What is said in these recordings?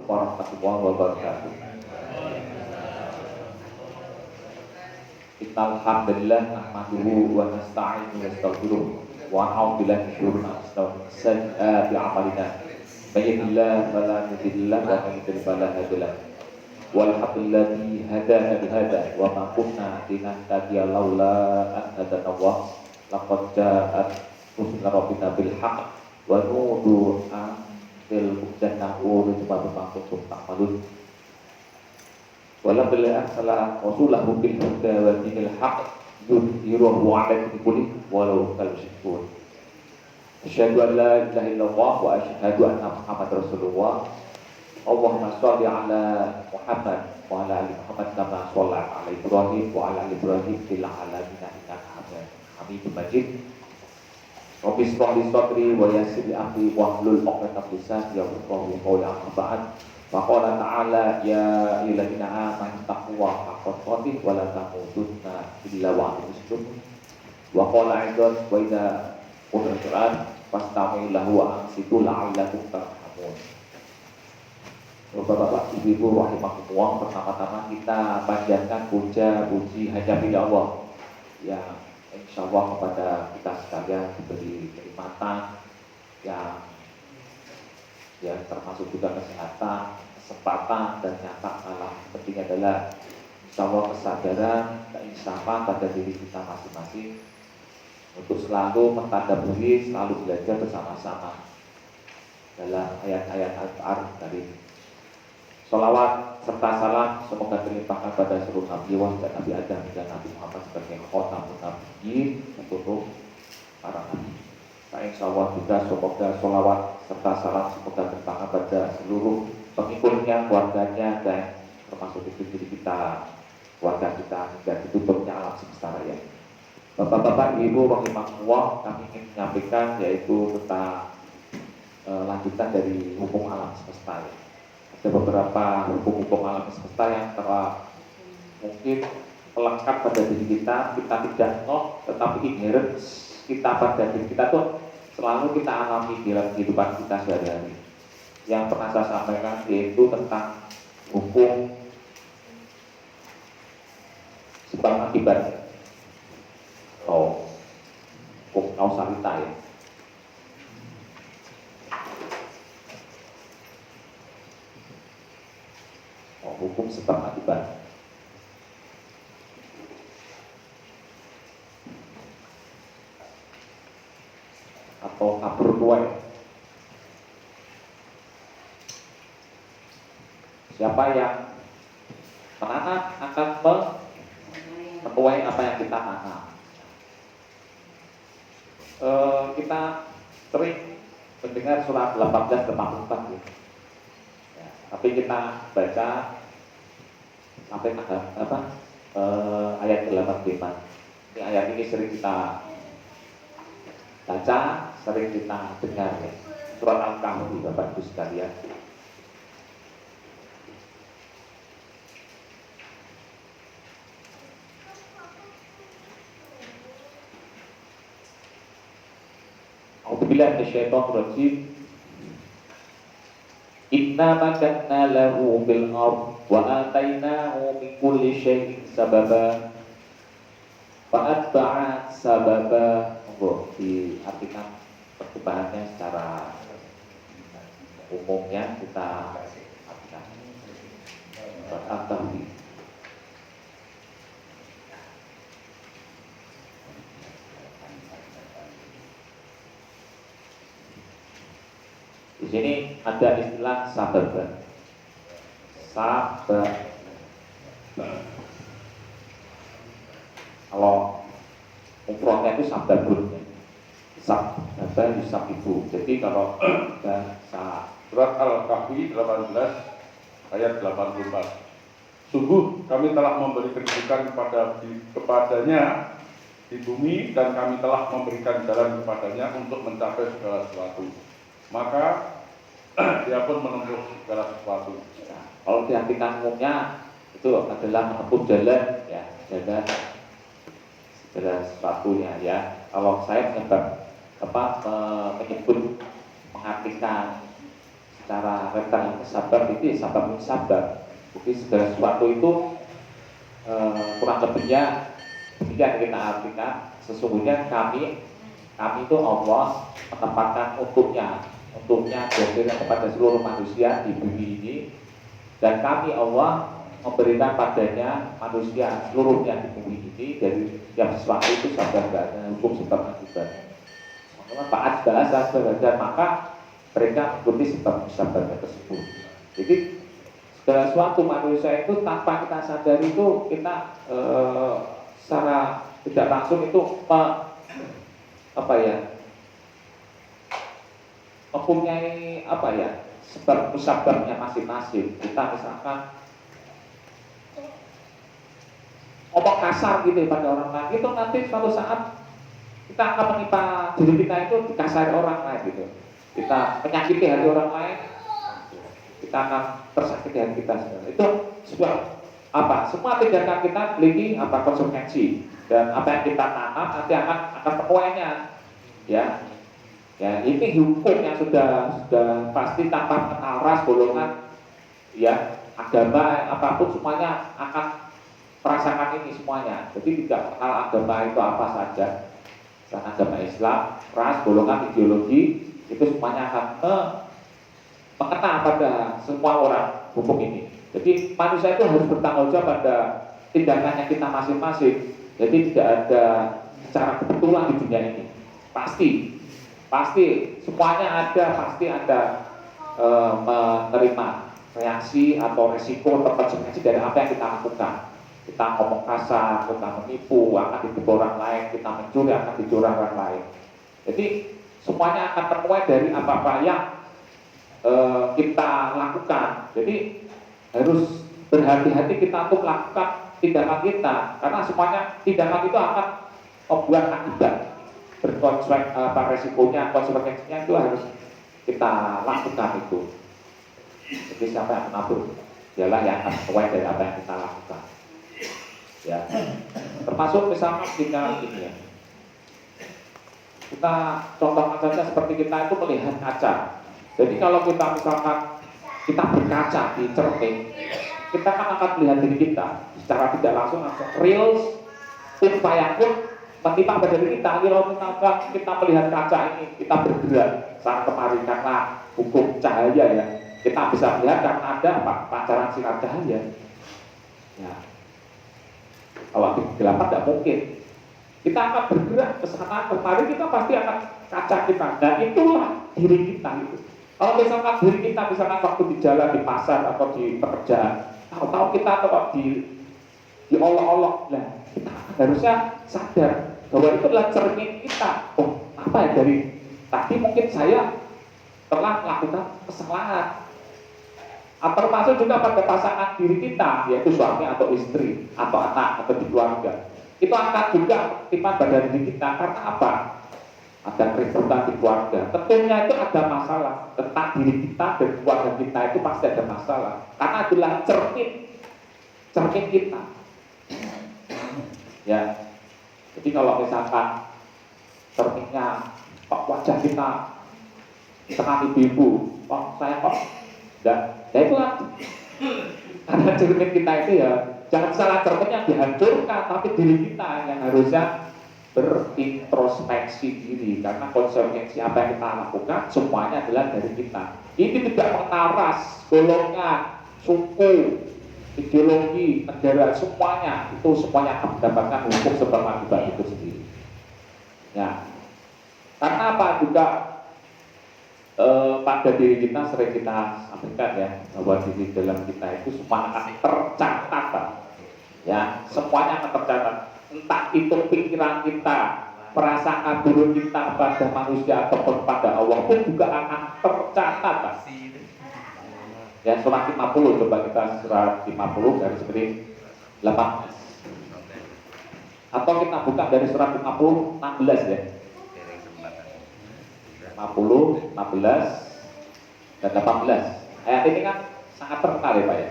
warahmatullahi wabarakatuh. Innal hamdalillah nahmaduhu wa nasta'inuhu wa nastaghfiruh wa na'udzu billahi min syururi anfusina wa sayyiati a'malina. May yahdihillahu fala mudilla lahu wa may yudlil fala hadiya lahu. Walhamdulillahi hadana bihada wa ma kunna linahtadiya laula an hadana Allah. Laqad ja'at rusuluna rabbina bil haqq wa nudu an til jannahu wa ma kuntum ta'malun. Walam bila salah rasulahu bil huda wa dinil haqq yudhiruhu 'ala kulli walau kal musyrikun. Asyhadu an la ilaha illallah wa asyhadu anna Muhammadar Rasulullah. Allahumma shalli ala Muhammad wa ala ali Muhammad kama shallaita ala Ibrahim wa ala ali Ibrahim fil alamin innaka Hamidum Majid. Rabbi shrah li sadri wa yassir li amri wa hlul 'uqdatam min lisani yafqahu qawli amma ba'd. Faqala ta'ala ya ayyuhallazina amanu taqullaha haqqa tuqatih wa la tamutunna illa wa antum muslimun. Wa qala aidan wa idza quri'al Qur'an fastami'u lahu wa ansitu la'allakum turhamun. Bapak-bapak, ibu-ibu rahimakumullah, pertama-tama kita panjatkan puji hanya milik Allah yang insyaallah kepada kita sekalian diberi kenikmatan yang termasuk juga kesehatan, kesempatan, dan nyata malah penting adalah insyaallah kesadaran, keinsafan pada diri kita masing-masing untuk selalu mentadabburi, selalu belajar bersama-sama dalam ayat-ayat Al-Qur'an dari sholawat serta salam semoga terlimpahkan pada seluruh Nabi dan Nabi Adam dan Nabi Muhammad sebagai khotamun nabiyyin, penutup para nabi. Nah, insyaallah juga semoga sholawat serta salam semoga terlimpahkan pada seluruh pengikutnya, keluarganya, dan termasuk itu diri kita, keluarga kita, hingga ditutupnya alam semesta raya. Bapak-bapak, ibu rahimahullah, kami ingin menyampaikan yaitu tentang lanjutan dari hukum alam semesta ya. Ada beberapa hukum-hukum alam semesta yang telah mungkin melekat pada diri kita tidak know, tetapi inherent kita pada diri kita tuh selalu kita alami dalam kehidupan kita sehari-hari. Yang pernah saya sampaikan yaitu tentang hukum sebab akibat, hukum kausalita ya. Hukum sebab akibat. Atau kaburtuan. Siapa yang menanam akan menuai apa yang kita tanam. Kita sering mendengar surat 18:84 ya. Tapi kita baca sampai ayat 85. Ini ayat ini sering kita baca, sering kita dengar ya. Surat Al-Kahfi Bapak Ibu sekalian. A'udzubillahi minasyaitonir rajim. Inna makanna lahu bil ard wa atainahu min kulli syai'in sababa fa atba'a sababa. Monggo diartikan perkembangannya secara umumnya kita artikan. Berarti di sini ada istilah sababa. Kalau umrohnya itu sababun, sababa yusab ibu. Jadi kalau bahasa Surat Al-Kahfi 18 ayat 84. Sungguh kami telah memberi kedudukan kepadanya di bumi dan kami telah memberikan jalan kepadanya untuk mencapai segala sesuatu. Maka dia pun menempuh segala sesuatu. Nah, kalau diartikan umumnya itu adalah menempuh jalan ya, jalan segala sesuatunya ya. Kalau saya menyebut mengartikan secara rentan sabar itu ya sabar sabar. Jadi segala sesuatu itu kurang lebihnya demikian kita artikan. Sesungguhnya kami itu Allah menempatkan untuknya jadinya kepada seluruh manusia di bumi ini, dan kami Allah memberikan padanya manusia seluruhnya di bumi ini dari yang sesuatu itu sabar dan hukum sebab akibat. Manfaat bahasa dan maka mereka mengikuti sebab sabarnya tersebut. Jadi segala sesuatu manusia itu tanpa kita sadari itu kita secara tidak langsung itu mempunyai sebab musababnya masing-masing. Kita misalkan ngomong kasar gitu pada orang lain, itu nanti suatu saat kita akan menimpa diri kita itu dikasari orang lain gitu. Kita menyakiti hati orang lain, kita akan tersakiti hati kita sendiri. Itu sebuah semua tindakan kita memiliki konsekuensi, dan apa yang kita tanam nanti akan menuainya. Ya, ini hukum yang sudah pasti tanpa mengenal ras, golongan, ya, agama apapun semuanya akan merasakan ini semuanya. Jadi tidak mengenal agama itu apa saja, agama Islam, ras, golongan, ideologi, itu semuanya akan mengena pada semua orang hukum ini. Jadi manusia itu harus bertanggung jawab pada tindakannya kita masing-masing. Jadi tidak ada secara kebetulan di dunia ini. Pasti semuanya pasti ada menerima reaksi atau resiko atau konsekuensi dari apa yang kita lakukan. Kita ngomong kasar, kita menipu, akan ditipu orang lain, kita mencuri, akan dicuri orang lain. Jadi semuanya akan termuai dari apa-apa yang kita lakukan. Jadi harus berhati-hati kita untuk melakukan tindakan kita, karena semuanya tindakan itu akan membuat akibat, resikonya, konsekuensinya itu harus kita lakukan itu. Jadi siapa yang menabur, dialah yang akan sesuai dari apa yang kita lakukan. Ya, termasuk misalnya kita ini ya, kita contohkan saja seperti kita itu melihat kaca. Jadi kalau kita misalkan kita berkaca di cermin, kita kan akan melihat diri kita secara tidak langsung real pun menimpa pada diri kita. Kalau kita melihat kaca ini, kita bergerak saat kemarin karena hukum cahaya ya, kita bisa melihat karena ada pancaran sinar cahaya. Ya, kalau di gelap tidak mungkin. Kita akan bergerak ke sana kemari, kita pasti akan kaca kita. Dan itulah diri kita itu. Kalau misalkan diri kita misalkan waktu di jalan, di pasar atau di pekerjaan, tahu-tahu kita atau diolok-olok, nah kita harusnya sadar bahwa itu adalah cermin kita. Oh, apa ya dari tadi mungkin saya telah melakukan kesalahan. Atau termasuk juga pada pasangan diri kita, yaitu suami atau istri atau anak atau di keluarga. Itu akan juga timpan pada diri kita. Karena apa? Ada keributan di keluarga. Tentunya itu ada masalah tentang diri kita dan keluarga kita, itu pasti ada masalah. Karena adalah cermin kita. Ya. Jadi kalau misalkan cerminnya kok wajah kita tengah ibu-ibu, kok saya kok enggak. Ya itulah, karena cermin kita itu ya jangan salah cermin yang dihancurkan, tapi diri kita yang harusnya berintrospeksi diri, karena konsekuensi apa yang kita lakukan semuanya adalah dari kita. Ini tidak mengenal ras, golongan, suku, ideologi, negara, semuanya itu semuanya akan mendapatkan hukum sebab akibat itu sendiri. Ya, karena apa juga pada diri kita sering kita sampaikan ya, bahwa diri dalam kita itu semua akan tercatat, ya, semuanya akan tercatat. Entah itu pikiran kita, perasaan buruk kita pada manusia ataupun pada Allah pun juga akan tercatat. Ya, surat 50, coba kita surat 50 dari seperti 18. Atau kita buka dari surat 50 16 ya. 50, 16, dan 18. Ayat ini kan sangat terkenal ya Pak ya.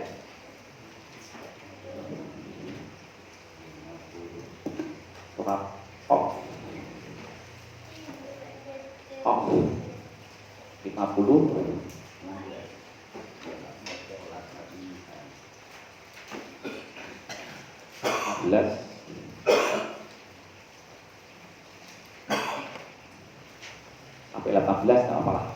Surat Qaf 50 16 sampai 18 nggak apa-apa.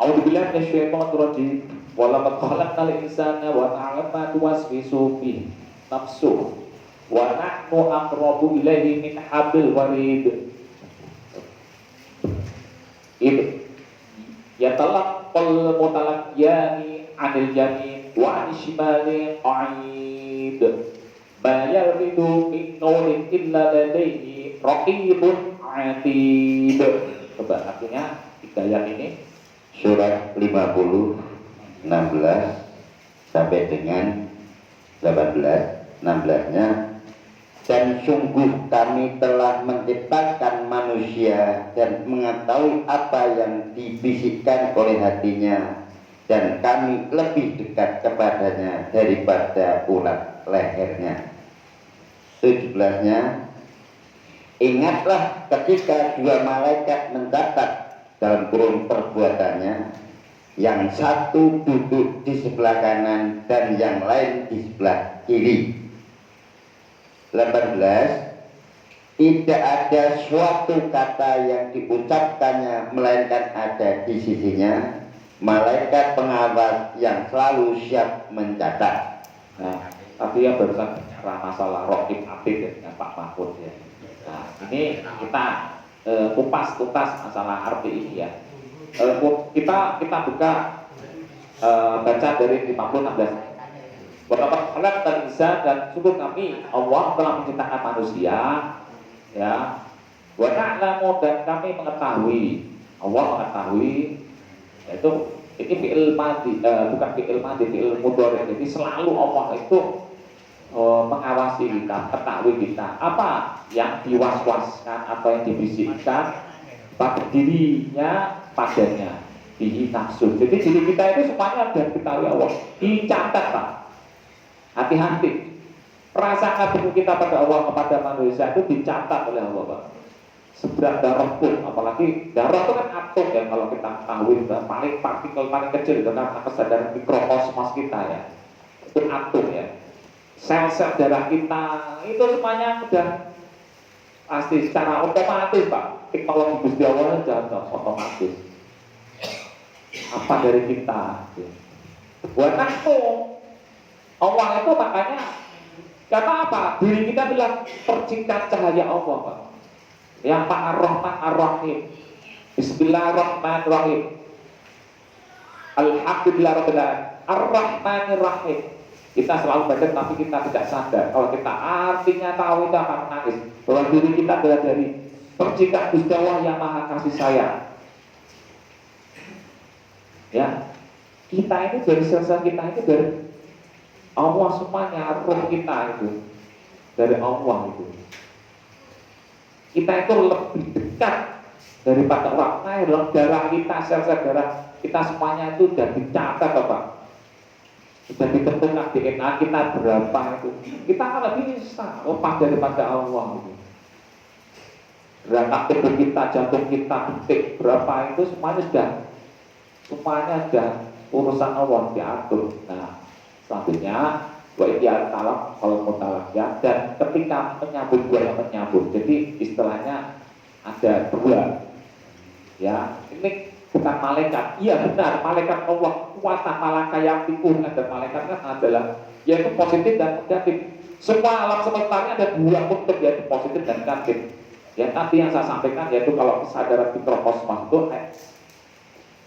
A'udzubillahi minasyaitonir rajim. Wa laqad khalaqnal insana wa na'lamu ma tuwaswisu bihi nafsuhu wa nahnu aqrabu ilaihi min hablil warid. Yatalaqqal mutalaqqiyani 'anil yamin wa 'anil shimali qa'id. Ma yalfidu min qawlin illa ladayhi raqibun 'atid. Coba artinya hidayah ini surat 50 16 sampai dengan 18. 16-nya, dan sungguh kami telah menciptakan manusia dan mengetahui apa yang dibisikkan oleh hatinya, dan kami lebih dekat kepadanya daripada urat lehernya. 17-nya, ingatlah ketika dua malaikat mencatat dalam kurung perbuatannya, yang satu duduk di sebelah kanan dan yang lain di sebelah kiri. 18, tidak ada suatu kata yang diucapkannya melainkan ada di sisinya malaikat pengawas yang selalu siap mencatat. Nah, tadi yang barusan bicara masalah Raqib Atid ya, dengan Pak Mahfud ya. Nah, ini kita kupas masalah arti ini ya. Kita buka baca dari 50-16. Berapa khalaqal insana, dan sungguh kami Allah telah menciptakan manusia ya. Wa na'lamu, dan kami mengetahui, Allah mengetahui, yaitu ini fi'il madhi, bukan fi'il madhi, fi'il mudhari. Jadi selalu Allah itu mengawasi kita, ketahui kita apa yang diwaswaskan atau yang dibisikkan pada dirinya, padanya, bihi nafsu. Jadi diri kita itu semuanya sudah diketahui Allah, dicatat Pak. Hati-hati, perasaan hati kita pada Allah, kepada manusia itu dicatat oleh Allah Pak. Seberat darah pun, apalagi darah itu kan atom ya, kalau kita ketahui paling partikel paling kecil itu karena kesadaran mikrokosmos kita ya, itu atom ya. Sel-sel darah kita itu semuanya sudah pasti secara otomatis Pak. Teknologi Gusti Allah sudah otomatis. Apa dari kita? Buat aku Allah itu makanya, karena apa? Diri kita bilang percikan cahaya Allah Pak. Yang Pak Ar-Rahman Ar-Rahim. Bismillahirrahmanirrahim. Alhamdulillah Rabbil Alamin. Ar-Rahmanir Rahim. Kita selalu baca tapi kita tidak sadar. Kalau kita artinya tahu, kita akan menangis bahwa diri kita adalah dari percikan Gusti Allah yang Maha Kasih Sayang. Ya, kita ini dari sel-sel kita itu dari Allah semuanya, roh kita itu dari Allah itu. Kita itu lebih dekat daripada orang lain. Darah kita, sel-sel darah kita semuanya itu sudah dicatat Pak. Sudah ditentukan DNA kita berapa itu. Kita akan lebih bisa lepas daripada Allah itu. Detak tubuh kita, jantung kita, detik berapa itu semuanya sudah urusan Allah diatur. Nah, selanjutnya wa ideal talak kalau mutalak ya, dan ketika menyambut yang menyambut. Jadi istilahnya ada dua ya, ini bukan malaikat. Iya benar, malaikat Allah, kuasa malaka yang tikun, dan malaikat kan adalah yaitu positif dan negatif. Semua alam semesternya ada dua kutub, yaitu positif dan negatif. Ya tadi yang saya sampaikan yaitu kalau kesadaran mikrokosmos itu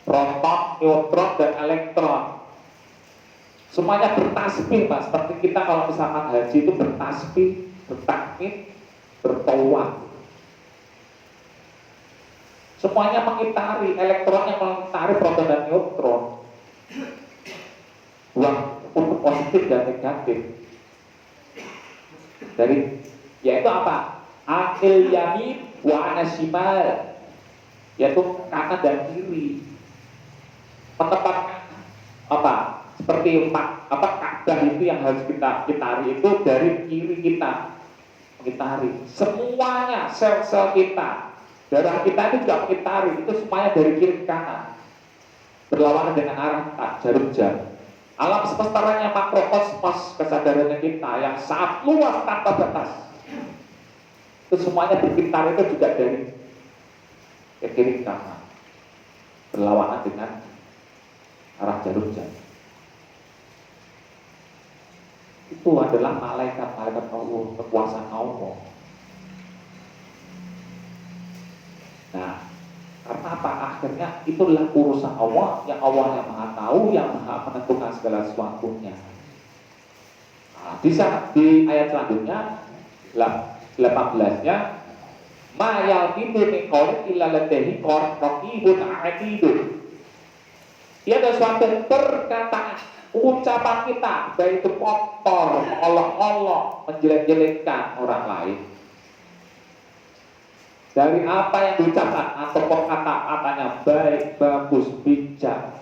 proton, neutron, dan elektron. Semuanya bertasbih Mas, seperti kita kalau misalkan haji itu bertasbih, bertakmid, bertawaf. Semuanya mengitari, elektronnya mengitari proton dan neutron. Buang untuk positif dan negatif. Dari yaitu apa? Akil yamin wa anasimal, yaitu kanan dan kiri. Menempatkan apa? Seperti Ka'bah itu yang harus kita kitari itu dari kiri kita mengitari. Semuanya sel-sel kita, darah kita itu juga mengitari, itu semuanya dari kiri ke kanan, berlawanan dengan arah jarum jam. Alam semesta lainnya makrokosmos kesadarannya kita yang sangat luas tanpa batas. Itu semuanya berputar itu juga dari ke kiri ke kanan, berlawanan dengan arah jarum jam. Itu adalah malaikat-malaikat Allah, kekuasaan Allah. Nah, karena apa? Akhirnya itulah urusan Allah, yang Allah yang maha tahu, yang maha menentukan segala sesuatunya. Nah, di ayat selanjutnya 18-nya, ma yalfidu min qawlin illa ladaihi raqibun atidun. Dia ada suatu perkataan, ucapan kita, baik itu kotor, olok-olok, menjelek-jelekkan orang lain. Dari apa yang diucapkan atau kata-katanya baik, bagus, bijak,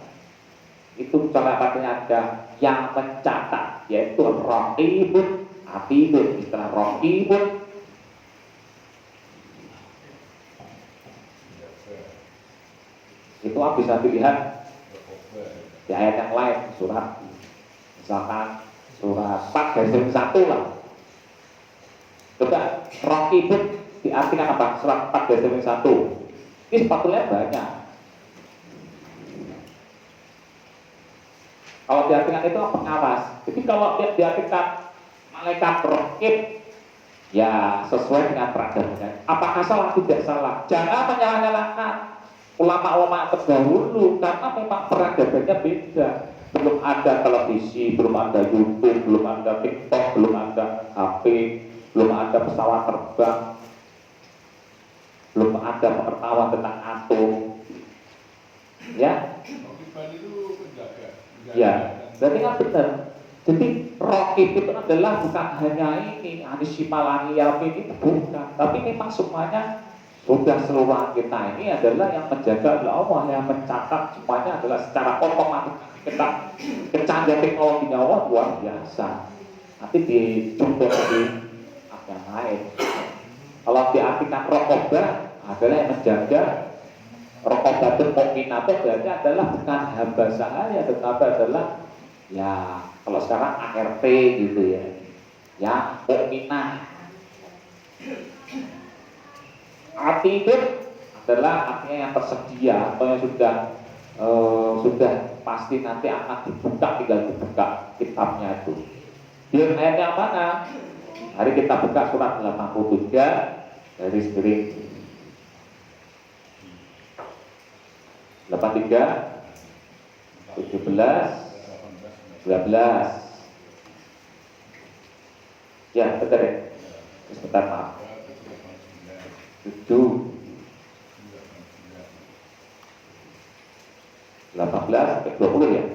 itu salah satunya ada yang mencatat, yaitu raqibun atidun. Istilah raqibun itu bisa dilihat di ayat yang lain, surat misalkan surat 4 ayat 1 lah. Coba raqibun diartikan apa? Surat 4 ayat 1. Ini sebetulnya banyak. Kalau diartikan itu pengawas. Jadi kalau dia diartikan malaikat raqib, ya sesuai dengan peradabannya. Apakah salah? Tidak salah. Jangan menyalah-nyalahkan ulama-ulama terdahulu, karena memang peradabannya beda. Belum ada televisi, belum ada YouTube, belum ada TikTok, belum ada HP, belum ada pesawat terbang, belum ada pengetahuan tentang atom. Ya, ya, berarti kan benar. Jadi raqib itu adalah bukan hanya ini Anisipalani Yamin itu bukan, tapi memang semuanya sudah seluruh kita ini adalah yang menjaga adalah Allah, yang mencatat semuanya adalah secara otomatis. Kita kecanggihan teknologinya Allah luar biasa. Nanti dicontoh di yang lain. Kalau diartikan raqobah adalah yang menjaga, raqobatul mukminah berarti adalah bukan hamba sahaya, tetapi adalah ya kalau sekarang ART gitu ya, ya mukminah. Atidun adalah artinya yang tersedia atau yang sudah pasti nanti akan dibuka, tinggal dibuka kitabnya itu. Di ayat yang mana? Mari kita buka surat 83 garis miring 83 17 12. Ya, bentar ya. Sebentar, maaf. 7 18 ke 20 ya.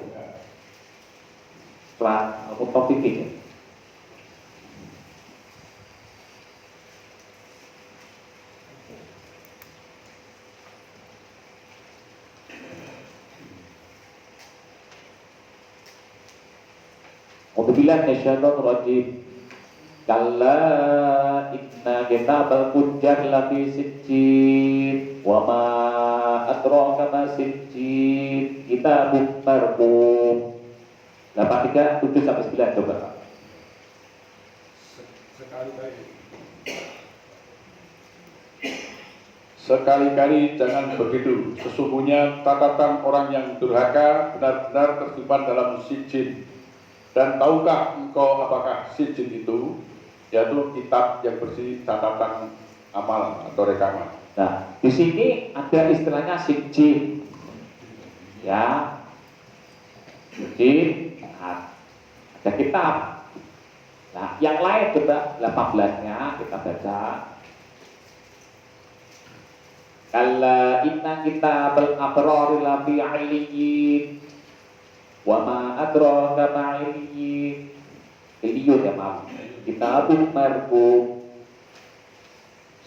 Setelah Mutaffifin ya. Alhamdulillah nasyaitonir rajim. Kalla inna kitabal fujjar lafi sijjin wa ma adraka ma sijjin kitabun marqum. 83 7 sampai 9 coba. Sekali-kali jangan begitu. Sesungguhnya catatan orang yang durhaka benar-benar tersimpan dalam sijjin. Dan tahukah engkau apakah sijjin itu? Yaitu kitab yang bersih catatan amal atau rekaman. Nah, di sini ada istilahnya sijjin. Ya. Sijjin, ada kitab. Nah, yang lain coba 18-nya kita baca. Kalla inna kitabal abrari lafi 'iliyyin wa ma adraka ma 'iliyyin. Iliyun ya maaf. Kitabun marqum.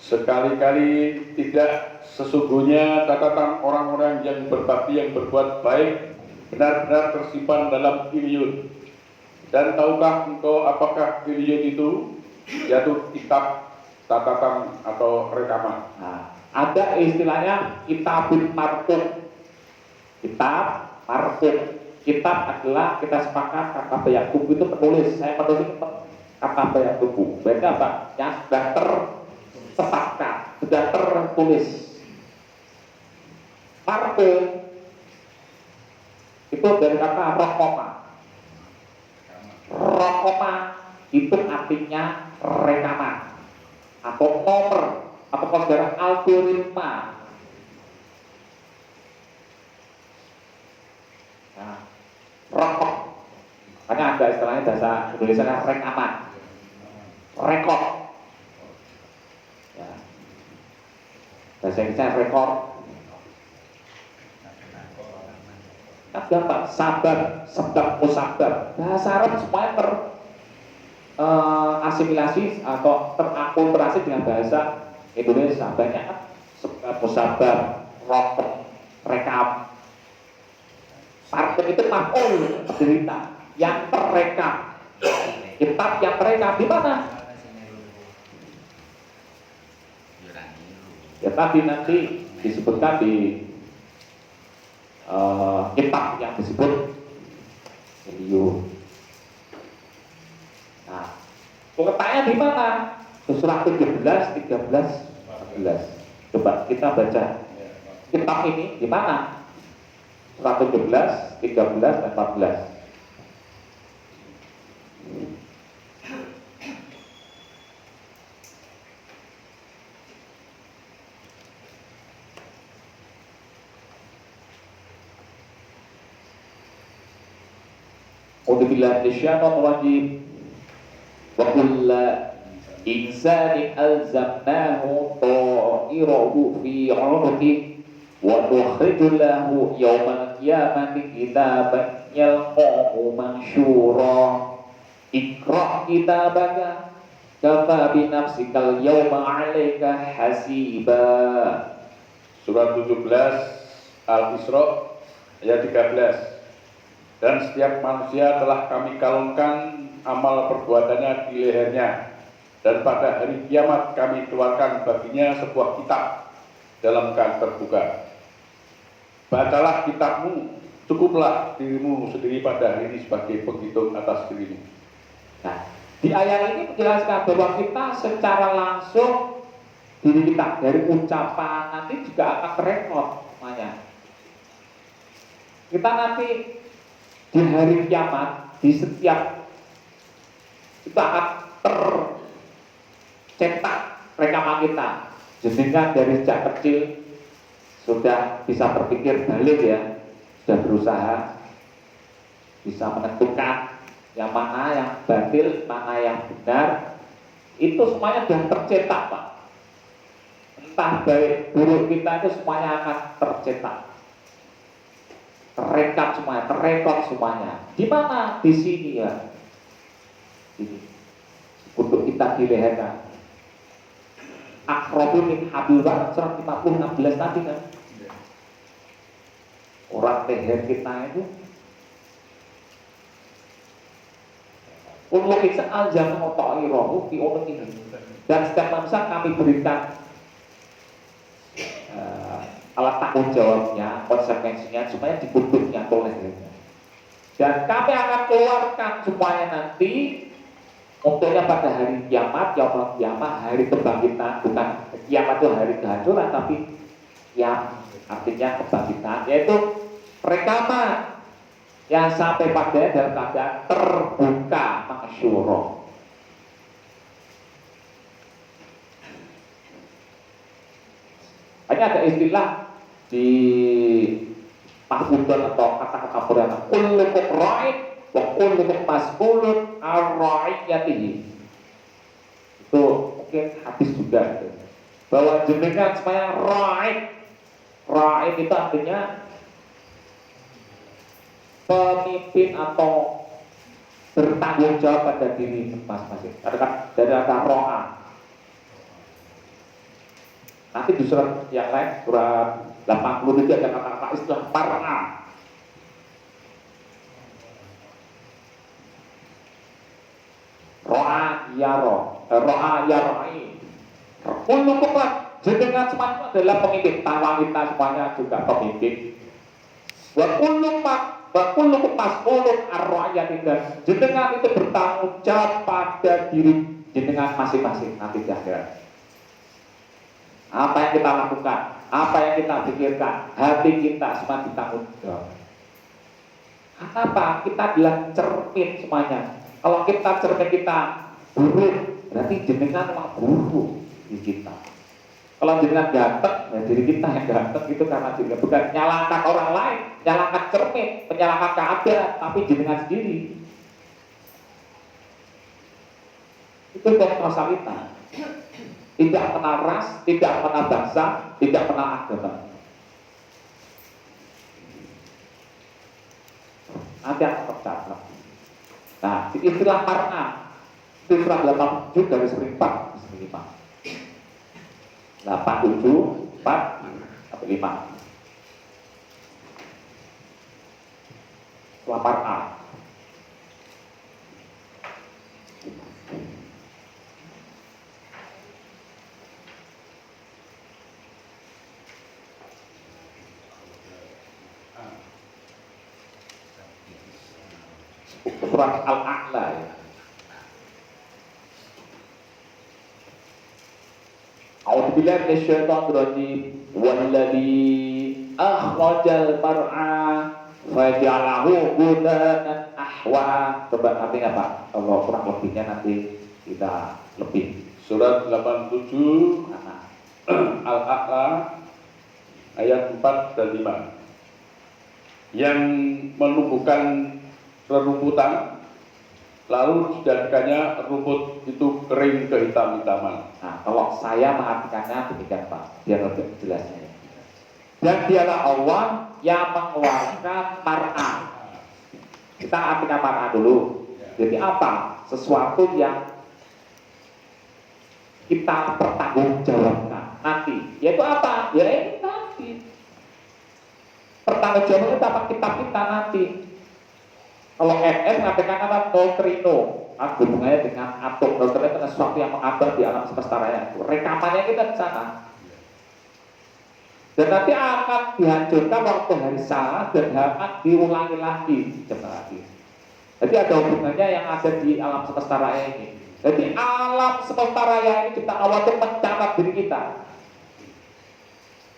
Sekali-kali tidak, sesungguhnya catatan orang-orang yang berbakti, yang berbuat baik benar-benar tersimpan dalam iliyun. Dan tahukah engkau apakah iliyun itu? Yaitu kitab catatan atau rekaman. Nah, ada istilahnya kitabun marqum. Kitab marqum. kitab adalah kita sepakat kata Yakub itu penulis. Saya menulis kata Yakub. Berarti apa? Yang sudah tersepakat, sudah tertulis. Marpe itu dari kata rokoma. Rokoma itu artinya rekaman atau nomor atau kalau sekarang algoritma. Nah, rokok, karena ada istilahnya bahasa Indonesia kan rekaman, rekod. Ya. Bahasa Indonesia rekor. Kan gampang, sabar, sebab, musabab. Bahasa Arab semuanya asimilasi atau terakulturasi dengan bahasa Indonesia. Banyak kan sebab, musabab, rokok, rekam. Partai itu makul penderita yang terekam. Kitab yang terekam di mana? Ya tadi nanti disebutkan di kitab yang disebut video. Nah, letaknya di mana? Surah 17, 13, 14. Coba kita baca kitab ini di mana? Surah 17, 13, dan 14. Udubillah nisyaitonir rajim. Wa kullu insanin alzamnahu ta'irahu fi 'unuqihi wa nukhriju lahu yawmal qiyamati kitaban yalqahu mansyura. Iqra' kitabaka kafa bi nafsikal yawma 'alaika hasiba. Surah 17 Al-Isra ayat 13. Dan setiap manusia telah kami kalungkan amal perbuatannya di lehernya, dan pada hari kiamat kami keluarkan baginya sebuah kitab dalam keadaan terbuka. Bacalah kitabmu, cukuplah dirimu sendiri pada hari ini sebagai penghitung atas dirimu. Nah, di ayat ini menjelaskan bahwa kita secara langsung diri kita dari ucapan nanti juga akan terekod semuanya. Kita nanti di hari kiamat, di setiap itu akan tercetak rekaman kita. Jenengan dari sejak kecil sudah bisa berpikir balik ya, sudah berusaha bisa menentukan yang mana yang batil, mana yang benar. Itu semuanya sudah tercetak, Pak. Entah baik buruk kita itu semuanya akan tercetak, terekam semuanya, terekod semuanya. Di mana? Di sini ya. Ini untuk kita dileherkan. Akrobun min hablil warid surah 50 16 tadi kan. Orang leher kita itu ulul insan aljamu ta'irahu fi unuqihi. Dan setiap manusia kami berikan alat tanggung jawabnya, konsekuensinya supaya di punggungnya atau lehernya. Dan kami akan keluarkan semuanya nanti untuknya pada hari kiamat, yaumul kiamat, hari kebangkitan. Bukan kiamat itu hari kehancuran, tapi yang artinya kebangkitan, yaitu rekaman yang sampai pada dalam keadaan terbuka, maksyura. Hanya ada istilah di mahfudun atau kata-kata Quran, kullukum ra'in wa kullukum mas'ulun an ra'iyatihi. Itu mungkin hadis juga gitu. Bahwa jenengan semuanya ra'in. Ra'in itu artinya pemimpin atau bertanggung jawab pada diri masing-masing. Dari kata ro'a. Nanti di surat yang lain, surat 87 ada kata-kata istilah par'a. Ro'a yaro, ro'a yaroi. Kullukum jenengan semuanya adalah pemimpin. Tawang kita semuanya juga pemimpin. Wa kullukum wa kullukum mas'ulun ar-ra'iyatihi. Jenengan itu bertanggung jawab pada diri jenengan masing-masing nanti di akhirat. Apa yang kita lakukan, apa yang kita pikirkan, hati kita semua ditanggung jawab. Kenapa? Kita adalah cermin semuanya. Kalau kita cermin kita buruk, berarti jenengan memang buruk di kita. Kalau jenengan ganteng, ya diri kita yang ganteng itu karena juga bukan nyalahkan orang lain, nyalahkan cermin, menyalahkan keadaan, tapi jenengan sendiri. Itu dosa kita. Tidak kenal ras, tidak kenal bangsa, tidak kenal agama. Nanti akan tercatat. Nah, istilah mar'ah itu surat 87 dari 4 5. 8, 7, 4, 5. Lapar A. Surat Al-A'la ya. A'udzubillahi minasyaitonir rajim. Walladzi akhrajal mar'a faja'alahu ghudatan ahwa. Coba artinya apa? Kalau kurang lebihnya nanti kita lebih. Surat 87 Al-A'la ayat 4 dan 5. Yang menumbuhkan rerumputan, lalu dijadikannya rumput itu kering kehitam-hitaman. Nah, kalau saya mengartikannya demikian Pak, biar lebih jelasnya. Dan dialah Allah yang mengeluarkan mar'ah. Kita artikan mar'ah dulu. Jadi apa? Sesuatu yang kita pertanggungjawabkan nanti. Yaitu apa? Ya ini nanti. Pertanggungjawaban itu apa? Kita nanti. Kalau NS mengatakan apa? Neutrino, hubungannya dengan atom. Neutrino itu sesuatu yang mengabad di alam semesta raya. Rekamannya kita di sana. Dan nanti akan dihancurkan waktu hari salah dan akan diulangi lagi, lagi. Jadi ada hubungannya yang ada di alam semesta raya ini. Jadi alam semesta raya ini kita awal itu mencatat diri kita.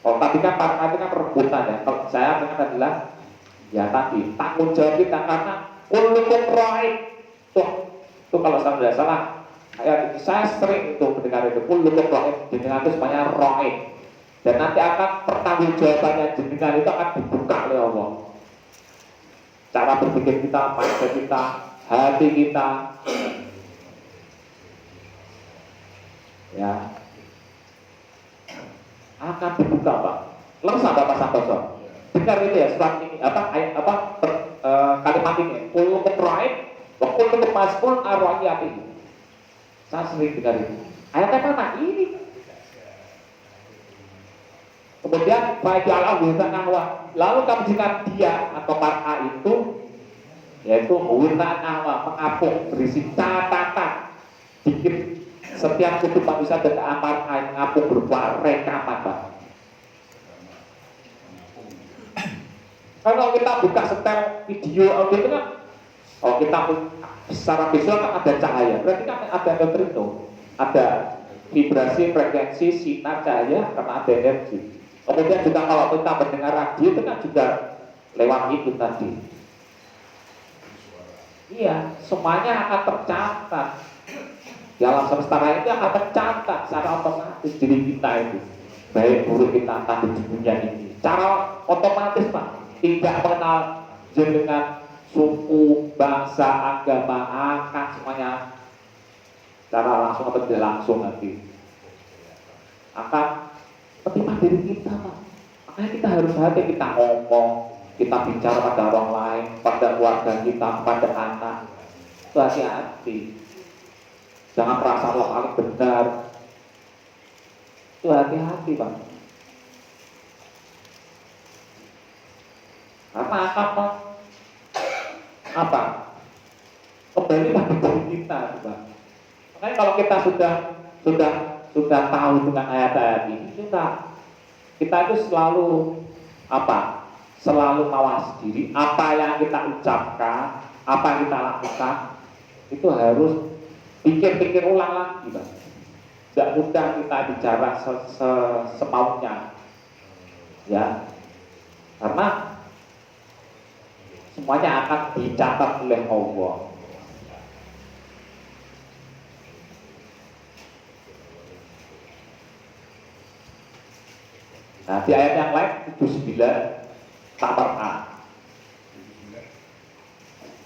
Oh, tadi kan itu kan perebutan ya. Kalau saya dengan adalah ya tadi tanggung jawab kita karena kullukum ra'in. Tuh kalau saya tidak salah ayat ini saya sering itu mendengar itu kullukum ra'in. Jenengan itu semuanya ra'in. Dan nanti akan pertanggungjawabannya jenengan itu akan dibuka oleh Allah. Cara berpikir kita, mindset kita, hati kita, ya akan dibuka Pak. Langsung Bapak Santoso. Dengar itu ya surat ini kalimat ini. Kullukum ra'in wa kullukum mas'ulun an ra'iyatihi. Saya sering dengar itu. Ayatnya mana? Ini. Kemudian lalu kamu jika dia atau mar'a itu yaitu hutan ahwa mengapung berisi catatan dikit setiap kutub manusia dan amar mengapung berupa rekaman Pak. Kalau kita buka setel video audio itu kan kalau kita secara visual kan ada cahaya, berarti kan ada neutrino, ada vibrasi, frekuensi, sinar cahaya karena ada energi. Kemudian juga kalau kita mendengar radio itu kan juga lewat itu tadi. Iya, semuanya akan tercatat. Di alam semesta raya itu akan tercatat secara otomatis diri kita itu. Baik buruk kita akan di dunia ini. Cara otomatis Pak, tidak mengenal jenengan suku, bangsa, agama, akan semuanya secara langsung atau tidak langsung nanti akan terima diri kita Pak. Makanya kita harus hati kita ngomong, kita bicara pada orang lain, pada keluarga kita, pada anak. Itu hati-hati. Jangan merasa Allah paling benar. Itu hati-hati Pak. Karena akan apa? Kembali pada diri kita Pak. Makanya kalau kita sudah tahu dengan ayat-ayat ini kita itu selalu apa? selalu mawas diri, apa yang kita ucapkan, apa yang kita lakukan, itu harus pikir-pikir ulang lagi, Pak. Tidak mudah kita bicara semaunya, ya, karena semuanya akan dicatat oleh Allah. Nah, di ayat yang lain 79 tamar A.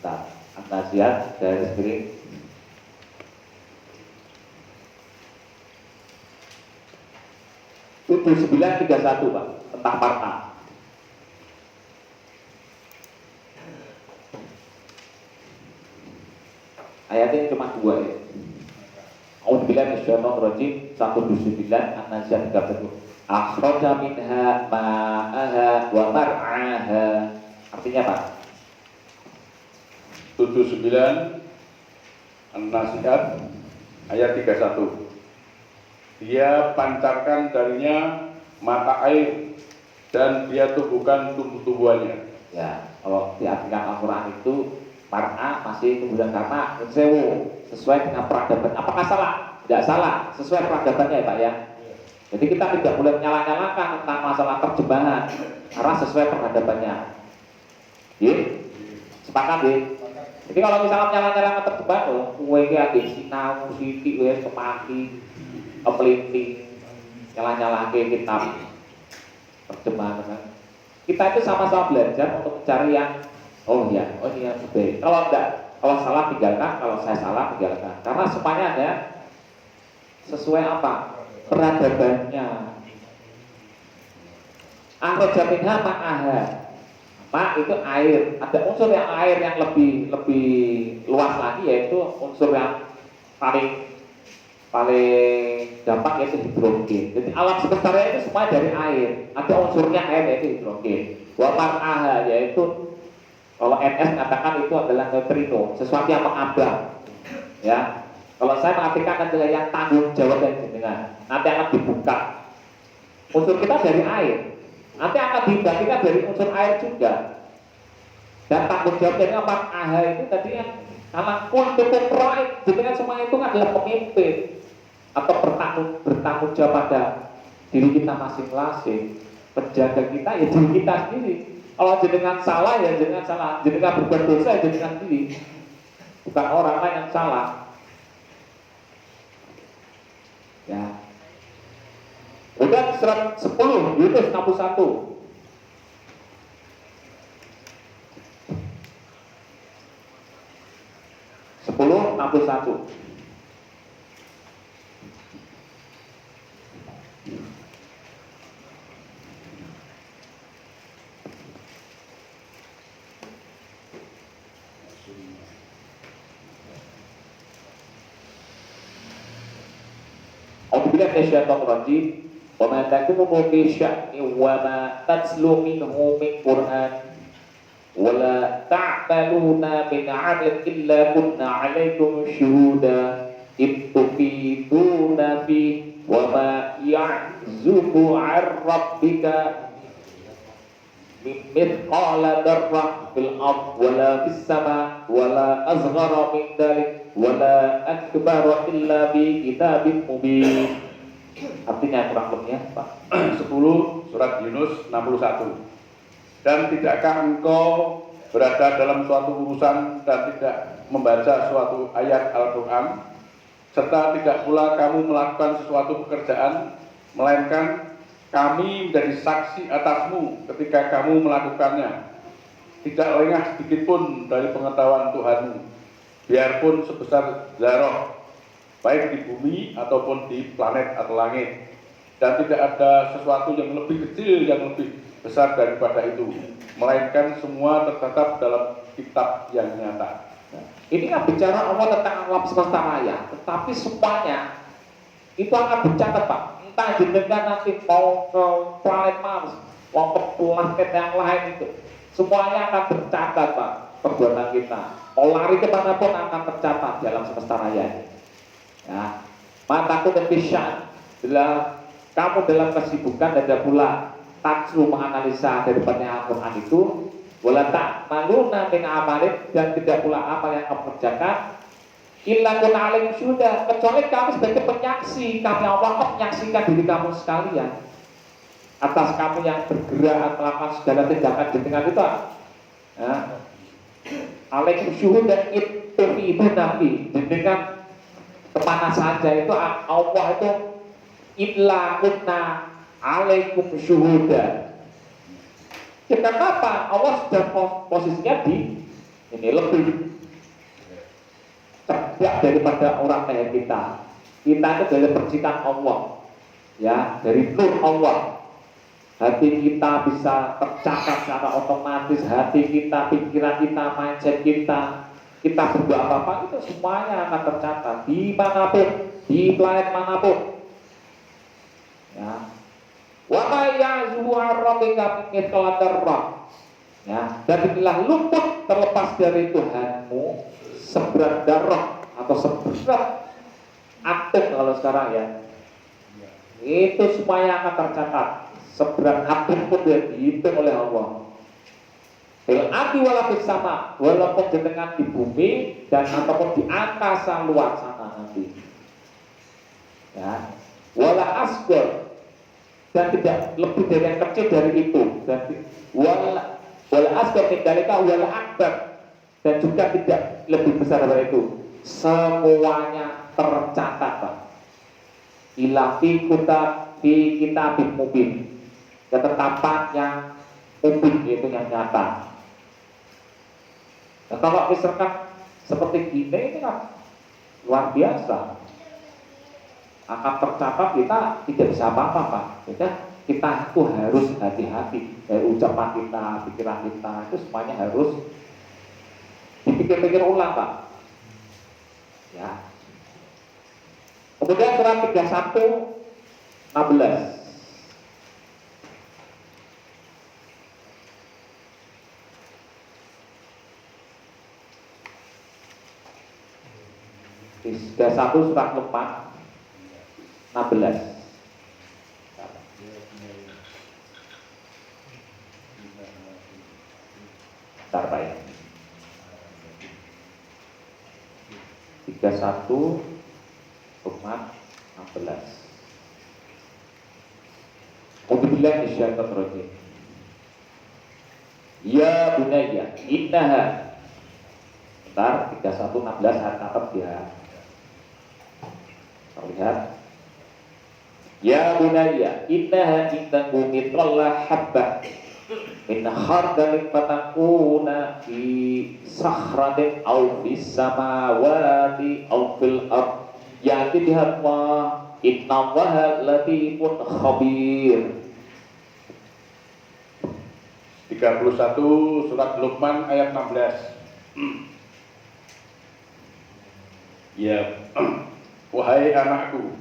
Nah, An-Naziat dari screen. Tujuh 931 Pak, tentang parta. Ayatnya cuma 2 ya. A'udzubillahi minasyaitonir rajim 129 An-Naziat 30. Akhraja minha ma'aha wa mar'aha. Artinya apa? 79 An-Nasihat ayat 31. Dia pancarkan darinya mata air dan dia tumbuhkan tumbuh-tumbuhannya. Ya, kalau diartikan Al-Quran itu mar'a masih tumbuhan karena sewu sesuai dengan peradaban. Apakah salah? Tidak salah, sesuai peradabannya ya Pak ya. Jadi kita tidak boleh menyala-nyalakan tentang masalah terjemahan karena sesuai peradabannya. Ya, sepakat ya. Jadi kalau misalnya menyala-nyalakan terjemahan, oh, kue ini ada sinau, siti, wes kemaki, kepelinting, nyala-nyalakan kitab terjemahan kan. Kita itu sama-sama belajar untuk mencari yang oh ini yang baik. Kalau enggak, kalau salah tinggalkan, kalau saya salah tinggalkan. Karena semuanya ada sesuai apa? Peradabannya. Akhraja minha ma'aha. Ma itu air. Ada unsur yang air yang lebih luas lagi, yaitu unsur yang paling gampang, yaitu hidrogen. Jadi alam semesta raya itu semua dari air. Ada unsurnya air, yaitu hidrogen. Wa ma'aha, yaitu kalau NS mengatakan itu adalah neutrino, sesuatu yang mengambang. Ya. Kalau saya mengartikan adalah yang tanggung jawab dan jenengan. Nanti akan dibuka. Unsur kita dari air. Nanti akan dibagikan dari unsur air juga. Dan tanggung jawab dari apa? Aha itu tadi yang karena kultukum ro'id. Jenengan semua itu adalah pemimpin atau bertanggung jawab pada diri kita masing-masing. Penjaga kita ya diri kita sendiri. Kalau jenengan salah ya jenengan salah. Jenengan berbuat dosa ya jenengan sendiri. Bukan orang lain yang salah. Ya. Udah surat 10 Yunus 61. A'udzubillahi minasyaitonir rajim. Wa ma takunu fi sya'ni wa ma tatslu minhu min Qur'an wa la ta'maluna min 'amalin illa kunna 'alaikum syuhuda id tufiduna fi wa ma ya'zubu 'an rabbika min mithqala dzarrah fil ardh wa la fis sama wa la asghara min dzalik wala akbar illa bi kitabim mubin. Artinya kurang lebihnya Pak 10 surat Yunus 61. Dan tidakkah engkau berada dalam suatu urusan dan tidak membaca suatu ayat Al-Quran, serta tidak pula kamu melakukan sesuatu pekerjaan, melainkan kami menjadi saksi atasmu ketika kamu melakukannya, tidak lengah sedikit pun dari pengetahuan Tuhanmu, biarpun sebesar zarah, baik di bumi ataupun di planet atau langit, dan tidak ada sesuatu yang lebih kecil yang lebih besar daripada itu, melainkan semua tercatat dalam kitab yang nyata. Nah, ini kan bicara Allah tentang alam semesta raya, tetapi semuanya itu akan dicatat Pak. Entah jenengan nanti mau ke planet Mars, mau ke planet yang lain itu, semuanya akan tercatat Pak. Perbuatan kita mau lari kemanapun akan tercatat dalam semesta raya ini. Ya, mataku dan bisa adalah kamu dalam kesibukan ada pula tatlu menganalisa daripada Al-Quran itu, wala ta'maluna min amalin, dan tidak pula amal yang kamu kerjakan illa kun alim sudah, kecuali kami sebagai penyaksi, kami Allah menyaksikan diri kamu sekalian atas kamu yang bergerak melakukan segala tindakan jenengan itu. Ya. Alaikum syuhud dan itu nabi jenengan kemana saja itu Allah itu illa kunna alaikum syuhuda. Ya karena apa? Allah sudah posisinya di ini lebih cerdas daripada orang lain kita. Kita itu dari percikan Allah, ya, dari nur Allah. Hati kita bisa tercatat secara otomatis. Hati kita, pikiran kita, mindset kita berbuat apa-apa itu semuanya akan tercatat dimanapun, di planet manapun. Ya. Wa ma ya'zubu 'an rabbika mithqala dzarrah. Ya, dan inilah luput terlepas dari Tuhanmu seberat darah atau seberat atom kalau sekarang ya. Itu semuanya akan tercatat. Seberat atom pun dihitung oleh Allah. Bil ardi wala fis sama, walaupun jenengan di bumi dan ataupun di angkasa luar sana nanti. Ya. Wala asghar, dan tidak lebih dari yang kecil dari itu, dan wala asghar min dzalika wala akbar, dan juga tidak lebih besar dari itu. Semuanya tercatat, Pak. Ila fi kitabim mubin. Ketetapan yang mubin, yaitu yang nyata. Nah, kalau misalkan seperti gini ini kan luar biasa, akan tercatat, kita tidak bisa apa-apa, Pak. Kita itu harus hati-hati dari ucapan kita, pikiran kita, itu semuanya harus dipikir-pikir ulang, Pak. Ya. Kemudian surat 31:16. Tiga satu surat Luqman 16. Bentar, Pak ya. 31 Luqman 16. Alhamdulillah bisyaitan rajim. Ya bunayya innaha. Bentar, 31:16 catat ya. Lihat. Ya bunayya innaha innahu mithqala habbah min khardalin fatakuna fi sakhratin aw fis samawati aw fil ard ya'ti biha Allah innallaha latifun khabir. 31 surat Luqman ayat 16. Ya, wahai anakku,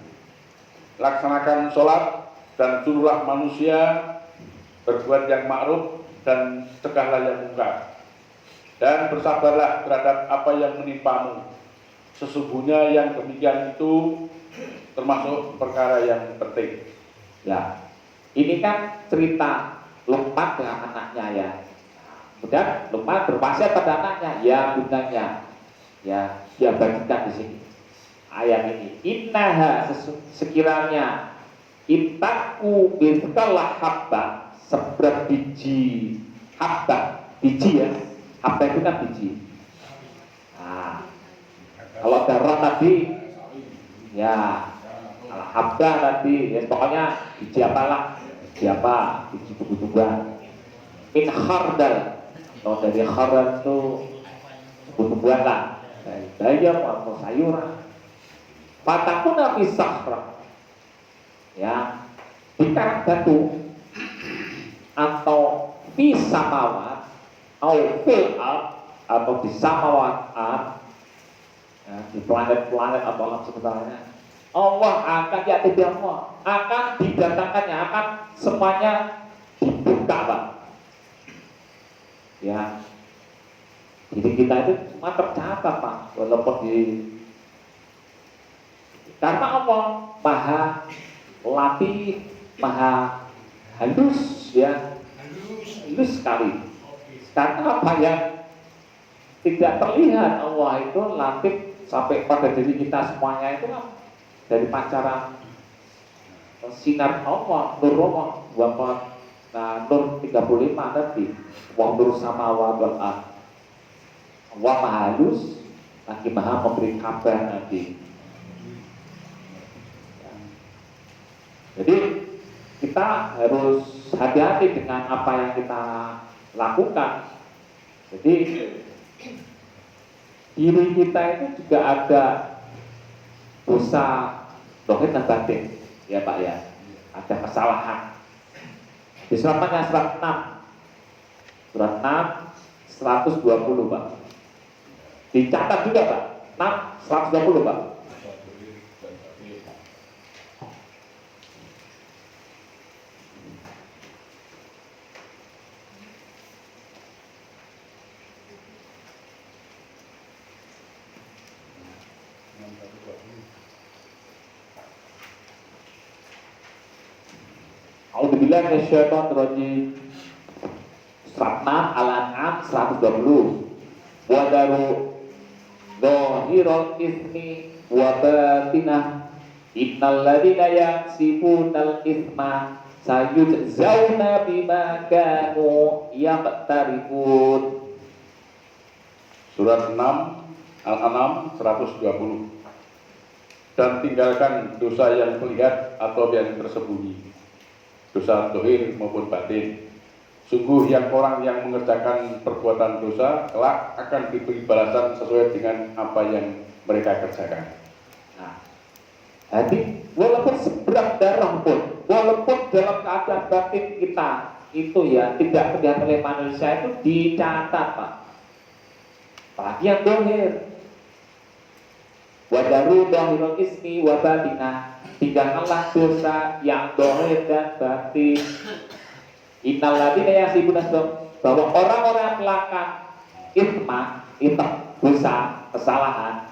laksanakan sholat dan suruhlah manusia berbuat yang ma'ruf dan cegahlah yang munkar, dan bersabarlah terhadap apa yang menimpamu. Sesungguhnya yang demikian itu termasuk perkara yang penting. Ya, ini kan cerita Luqman dengan anaknya ya. Kemudian Luqman berwasiat pada anaknya, ya bundanya, ya dia bagikan di sini ayat ini. Innaha, sekiranya intaku mithqala habba, seberat biji habba, biji ya, habba itu kan biji. Nah, kalau darah tadi ya habba tadi ya, pokoknya biji apalah, biji apa, biji tumbuh-tumbuhan. Min khardal, kalau dari khardal itu tumbuh-tumbuhan lah, dari bayam atau sayuran. Fatakuna fi sakhra, ya, di karang batu atau fi samawat atau fil ard atau di samawat ard, ya, di planet-planet atau alam sekitarnya. Allah akan akan didatangkannya, akan semuanya dibuka, Pak. Ya, jadi kita itu cuma tercatat, Pak, walaupun di karena Allah maha latif, maha halus ya, halus sekali. Karena apa ya? Tidak terlihat Allah itu latif sampai pada diri kita semuanya itu kan dari pancaran sinar Allah, nur Allah, nah, nur 35 tadi, wa nur samawati wal ardh. Allah maha halus, lagi maha memberi kabar nanti. Jadi kita harus hati-hati dengan apa yang kita lakukan. Jadi diri kita itu juga ada dosa dohir dan batin, ya Pak ya. Ada kesalahan. Di suratnya surat 6, 120 Pak. Dicatat juga Pak, 6, 120 Pak. A'udzubillahi minasyaitonirrajim. Surat 6 Al-An'am 120. Wa daru dhahiral ismi wa batinah innal ladzina yaksifunal isma sayujzauna bima kanu yaqtarifun. Surat 6 Al-An'am 120. Dan tinggalkan dosa yang terlihat atau yang tersembunyi, dosa dohir maupun batin. Sungguh yang orang yang mengerjakan perbuatan dosa kelak akan diberi balasan sesuai dengan apa yang mereka kerjakan. Nah, jadi walaupun seberang darah pun, walaupun dalam keadaan batin kita itu ya tidak terlihat oleh manusia itu dicatat Pak. Apalagi yang dohir. Wadaru dohirul ismi wa batinah. Tinggalkanlah dosa yang dohir dan batin. Innal ladzina yasibuna bahwa orang-orang yang melakukan isma, itu dosa, kesalahan,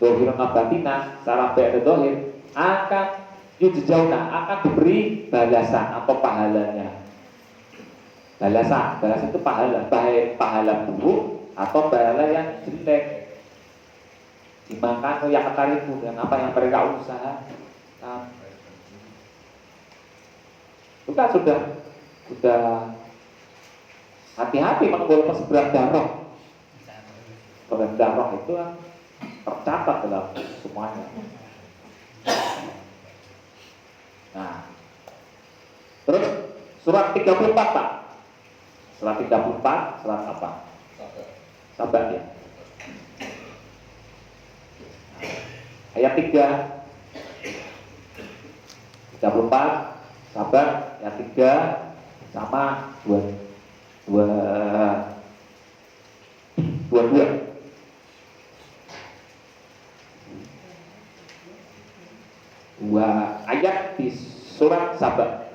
dohir dan batinah, secara baik dohir akan yujzauna, akan diberi balasan atau pahalanya. Balasan itu pahala, baik pahala buruk atau pahala yang jelek. Dimakan yang ketarifu dengan apa yang mereka usaha. Itu kan sudah hati-hati walaupun seberang darah. Seberang darah itu kan tercatat dalam semuanya. Nah, terus surat 34 Pak. Surat 34, surat apa? Sabar ya. Ayat 3 34 sabar, ayat 3 sama 22 dua ayat di surat sabar.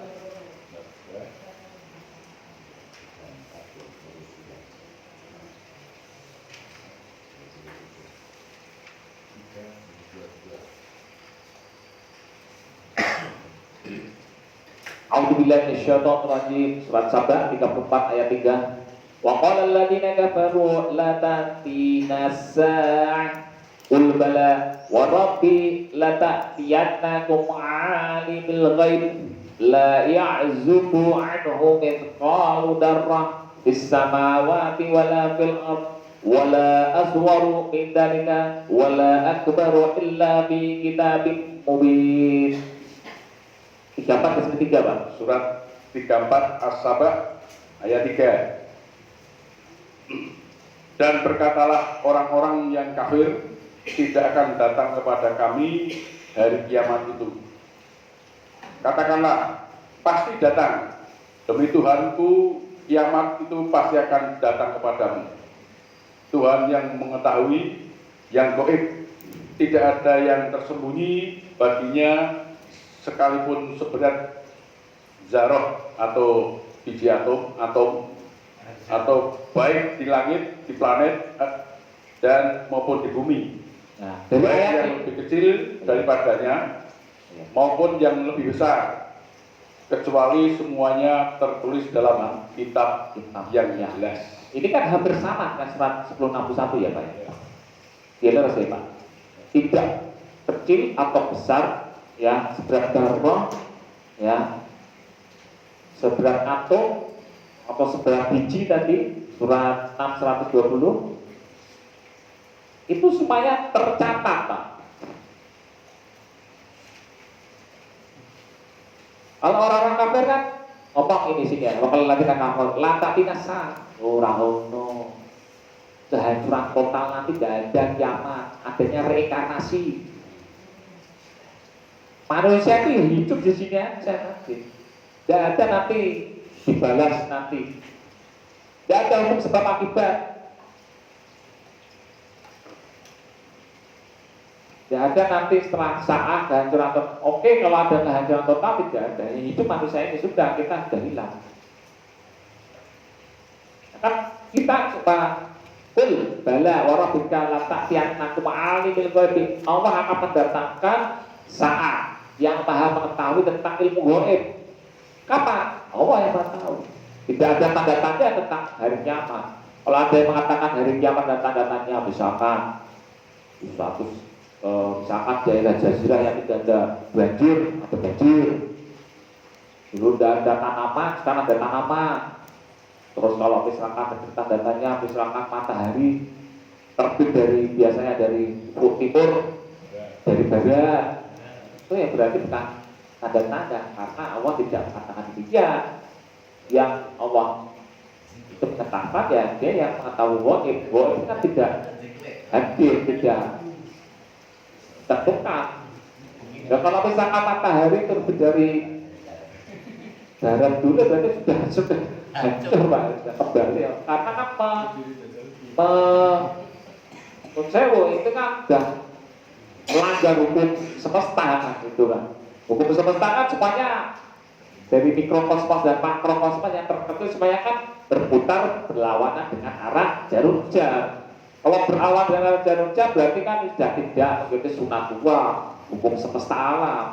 A'udzubillahi minasyaitonirrajim. Surat Saba 34 ayat 3. Wa qala alladziina kafaru la ta'tina as-saa'ah qul bala wa rabbi la ta'tiyannakum 'alimul ghaib la ya'zubu 'anhu mithqalu dzarrah fis samawati wala fil ardh wala aswaru min dzalika wala akbaru illa bi kitabim mubin. 34 ke 3 Pak. Surat 34 As-Saba ayat 3. Dan berkatalah orang-orang yang kafir, tidak akan datang kepada kami hari kiamat itu. Katakanlah, pasti datang. Demi Tuhanku, kiamat itu pasti akan datang kepadamu. Tuhan yang mengetahui, yang gaib, tidak ada yang tersembunyi baginya, sekalipun seberat zarah atau biji atom atau baik di langit, di planet dan maupun di bumi. Nah, Baik yang lebih kecil daripadanya maupun yang lebih besar. kecuali semuanya tertulis dalam kitab yang jelas. Ini kan hampir sama dengan surat 1061 ya Pak. Ya terus ya Pak. Tidak kecil atau besar ya, seberat darah ya, seberat atom atau seberat biji tadi surat 6 120 itu supaya tercatat Pak. Kalau orang-orang kafir kan ngomong ini sini ya, kalau lagi kita kafir lata tinasa ora ono, kehancuran total nanti gak ada kiamat, adanya reinkarnasi. Manusia itu hidup di sini aja nanti, gak ada nanti dibalas nanti, gak ada hukum sebab akibat. Tidak ada nanti setelah saat kehancuran total. Oke, kalau ada kehancuran total tidak ada. Yang hidup manusia ini sudah, kita sudah hilang. Kan kita coba kul bala warabbika la ta'tiyannakum alimul ghaib. Allah akan mendatangkan saat yang maha mengetahui tentang ilmu gaib. Kapan? Allah yang tahu. Tidak ada tanda-tanda tentang hari kiamat. Kalau ada yang mengatakan hari kiamat dan tanda-tandanya misalkan misalkan daerah jazirah yang tidak ada banjir atau banjir, dulu tidak ada tanaman, sekarang ada tanaman. Terus kalau misalkan tanda-tandanya misalkan matahari terbit dari biasanya dari timur, dari barat, itu ya berarti bukan tanda-tanda, karena Allah tidak mengatakan demikian. Yang Allah itu mengatakan ya dia yang mengetahui gaib itu kan tidak hadir, tidak terbuka. Ya kalau misalkan matahari terbit dari barat dulu berarti sudah hancur Pak, sudah kembali ya. Karena apa? Konsewo itu kan sudah melanggar hukum semesta kan itu kan. Hukum semesta kan semuanya dari mikrokosmos dan makrokosmos yang tertentu semuanya kan berputar berlawanan dengan arah jarum jam. Kalau berawan dengan jarum jam berarti kan sudah tidak mengikuti sunatullah, hukum semesta alam.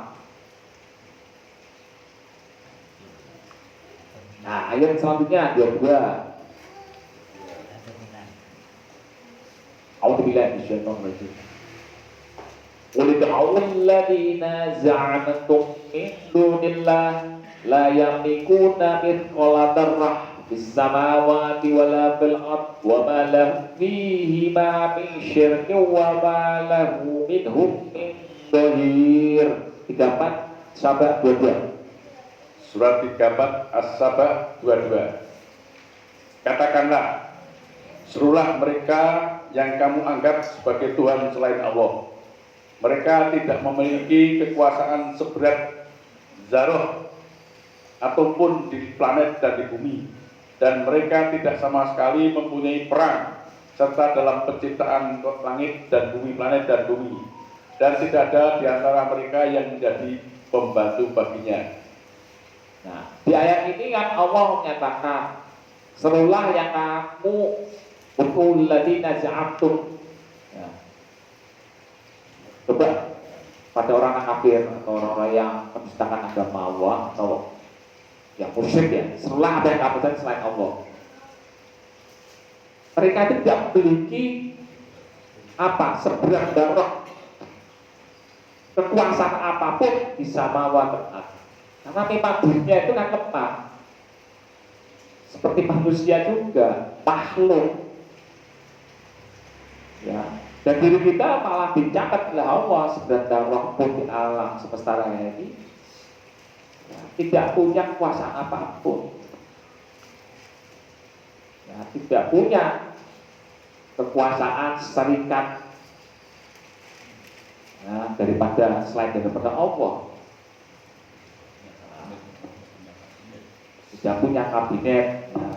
Nah, ayat selanjutnya 22. A'udzubillahi minasyaitonir rajim. Qul ud'uul ladzina za'amtum min dunillah la yamlikuna mithqala dzarrah fis samawati wala fil ard wa ma lahum fihi ma min syirkin wa ma lahu minhum min dhahir. 34 Sabah 22. Surat 34 As-Sabah 22. Katakanlah, serulah mereka yang kamu anggap sebagai Tuhan selain Allah. Mereka tidak memiliki kekuasaan seberat zarah ataupun di planet dan di bumi, dan mereka tidak sama sekali mempunyai peran serta dalam penciptaan langit dan bumi, planet dan bumi, dan tidak ada di antara mereka yang menjadi pembantu baginya. Nah, di ayat ini kan Allah menyatakan serulah yang kamu ud'uul ladzina za'amtum. Ya. Coba pada orang kafir atau orang yang mendustakan agama Allah atau yang musyrik ya, serulah apa yang kamu cari selain Allah. Mereka tidak memiliki apa seberat darah kekuasaan apapun di samawat wal ardh. Karena memang dunia itu kan lemah. Seperti manusia juga, makhluk. Ya. Dan diri kita malah dicatat oleh Allah sebenarnya pun di alam semesta raya ini ya, tidak punya kuasa apapun. Ya, tidak punya kekuasaan serikat ya, daripada selain daripada Allah. Tidak punya kabinet, ya,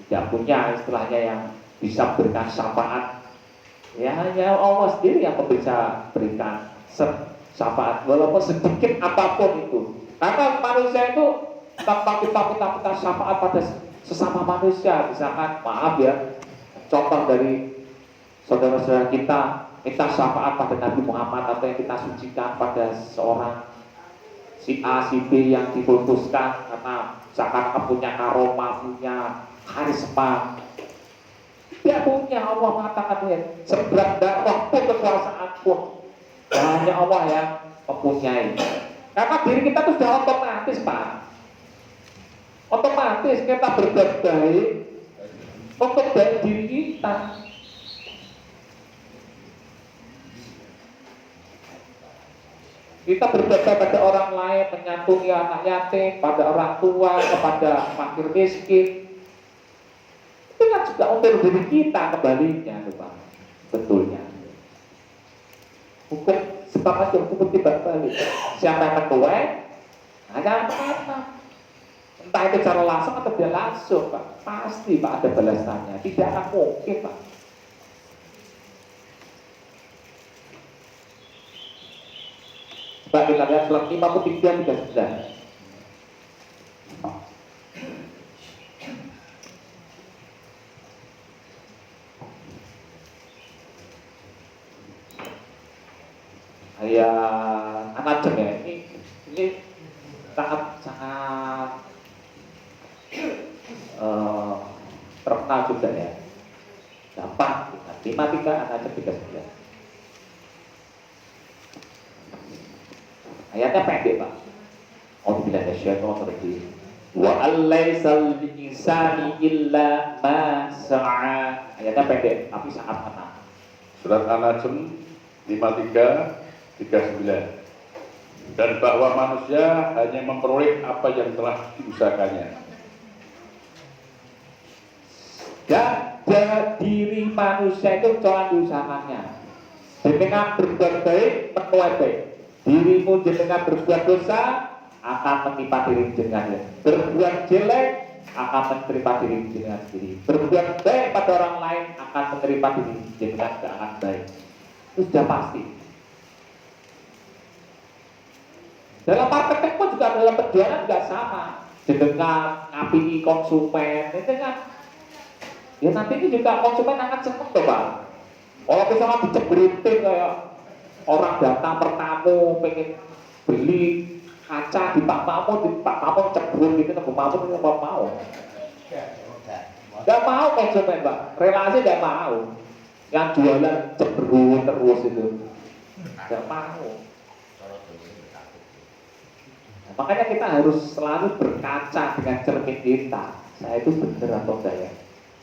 tidak punya istilahnya yang bisa berikan syafaat. Ya hanya Allah sendiri yang bisa berikan syafaat, walaupun sedikit apapun itu. Karena manusia itu tanpa kita minta syafaat pada sesama manusia. Misalkan maaf ya, contoh dari saudara-saudara kita minta syafaat pada Nabi Muhammad atau yang kita sucikan pada si A, si B yang diputuskan karena seakan punya karoma, punya karisma. Dia punya, Allah mengatakan ya, seberat dakwah pun kekuasaan pun hanya Allah yang mempunyai. Karena diri kita itu sudah otomatis, Pak. Otomatis kita berbuat baik untuk baik diri kita. Kita berbuat baik pada orang lain, menyantuni anak yatim, pada orang tua, kepada fakir miskin. Itu kan juga untuk diri kita kembalinya, Pak. Betulnya. Hukum sebab aja hukum tiba balik. Siapa yang berbuat, hanya apa? Entah itu cara langsung atau tidak langsung, Pak. Pasti Pak ada balasannya. Tidak akan mungkin, Pak. Pak, kita lihat surat 53:39. Ayat An-Najm ya. Ini sangat terkenal juga ya. Gampang. 53 An-Najm 39. Ayatnya pendek, Pak. Auzubillahi minasyaitonir rajim. Wa allaisal insani illa ma sa'a. Ayatnya pendek tapi sangat kena. Surat An-Najm 53:39. Dan bahwa manusia hanya memperoleh apa yang telah diusahakannya. Dan diri manusia itu telah diusahakannya. Dengan berbuat baik menuai baik. Dirimu dengan berbuat dosa akan menimpa diri jenengan. Berbuat jelek akan menerima diri jenengan sendiri. Berbuat baik pada orang lain akan menerima diri jenengan tidak akan baik. Itu sudah pasti. Dalam marketing pun juga dalam penjualan juga sama. Jenengan ngapini konsumen, itu kan. Ya nanti ini juga konsumen akan seneng tuh, Pak. Kalau misalnya diceburitin kayak orang datang bertamu pengen beli kaca di Pak Mamun cebrut gitu ke Mamun itu nggak mau. Nggak mau konsumen, Pak. Relasi nggak mau. Yang jualan cebrut terus itu nggak mau. Nah, makanya kita harus selalu berkaca dengan cermin kita. Saya itu benar atau enggak ya?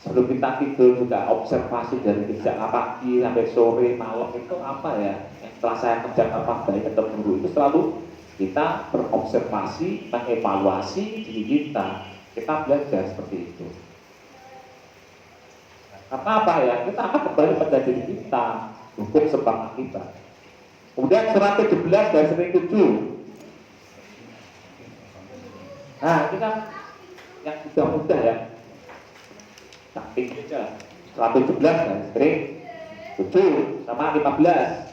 Sebelum kita tidur juga observasi dari sejak pagi sampai sore malam itu apa ya yang setelah saya kerjakan apa baik atau buruk, itu selalu kita berobservasi, mengevaluasi diri kita. Kita belajar seperti itu. Karena apa ya? Kita akan kembali pada diri kita, hukum sebab akibat. Kemudian surat 17 dari sering 7. Nah, ini kan yang mudah-mudah ya. Samping aja 117 dan sering 7 sama 15.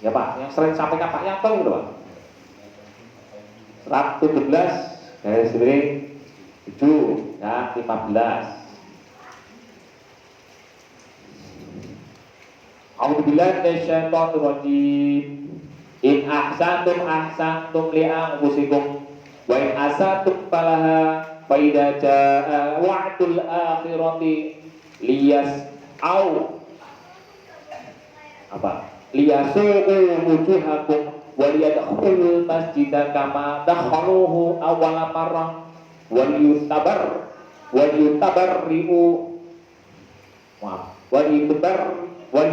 Ya Pak, yang sering sampaikan Pak Yanto gitu Pak. 117 dari sering 7 dan 15. A'udzubillahi minasyaitonir rajim. In ahsantum li anfusikum wa in asatum falaha fa idza jaa wa'dul akhirati liyasu'u wujuhakum wa liyadkhulul masjida kama dakhaluhu awwala marrah wal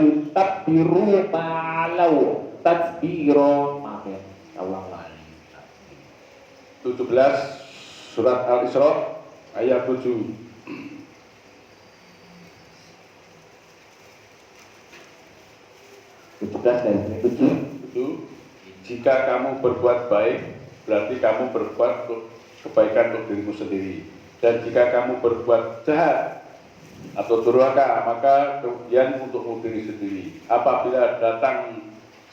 yutabbiru ma'alau tadbiro. Maaf ya, ulang lagi. 17 surat Al-Isra ayat 7. dari 7. Jika kamu berbuat baik, berarti kamu berbuat kebaikan untuk dirimu sendiri. Dan jika kamu berbuat jahat atau durhaka, maka kerugian untuk diri sendiri. Apabila datang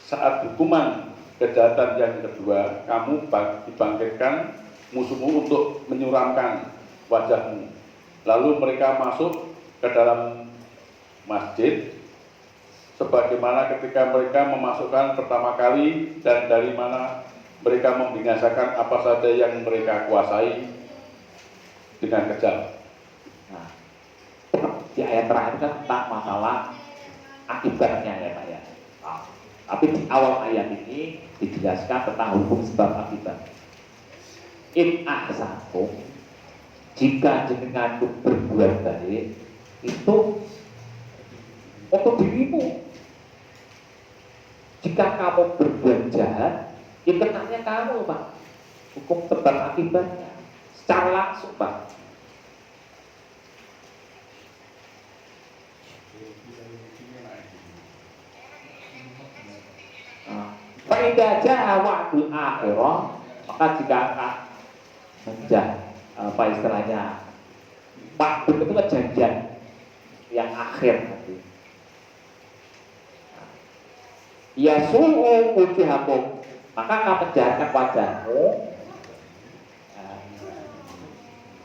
saat hukuman kejahatan yang kedua, kamu dibangkitkan musuhmu untuk menyuramkan wajahmu. Lalu mereka masuk ke dalam masjid sebagaimana ketika mereka memasukkan pertama kali dan dari mana mereka membinasakan apa saja yang mereka kuasai dengan kejam. Nah, di ayat terakhir kan tentang masalah akibatnya ya Pak ya. Nah, tapi di awal ayat ini dijelaskan tentang hukum sebab akibat. In ahsantum, jika jenengan berbuat baik itu untuk dirimu. Jika kamu berbuat jahat, ya kenanya kamu Pak. Hukum sebab akibatnya secara langsung Pak. Faidah ja'a wa'dul akhirah, maka jika akan apa istilahnya, waktu itu kejadian yang akhir nanti. Ya su'u wujuhakum, maka akan menjahatkan wajahmu.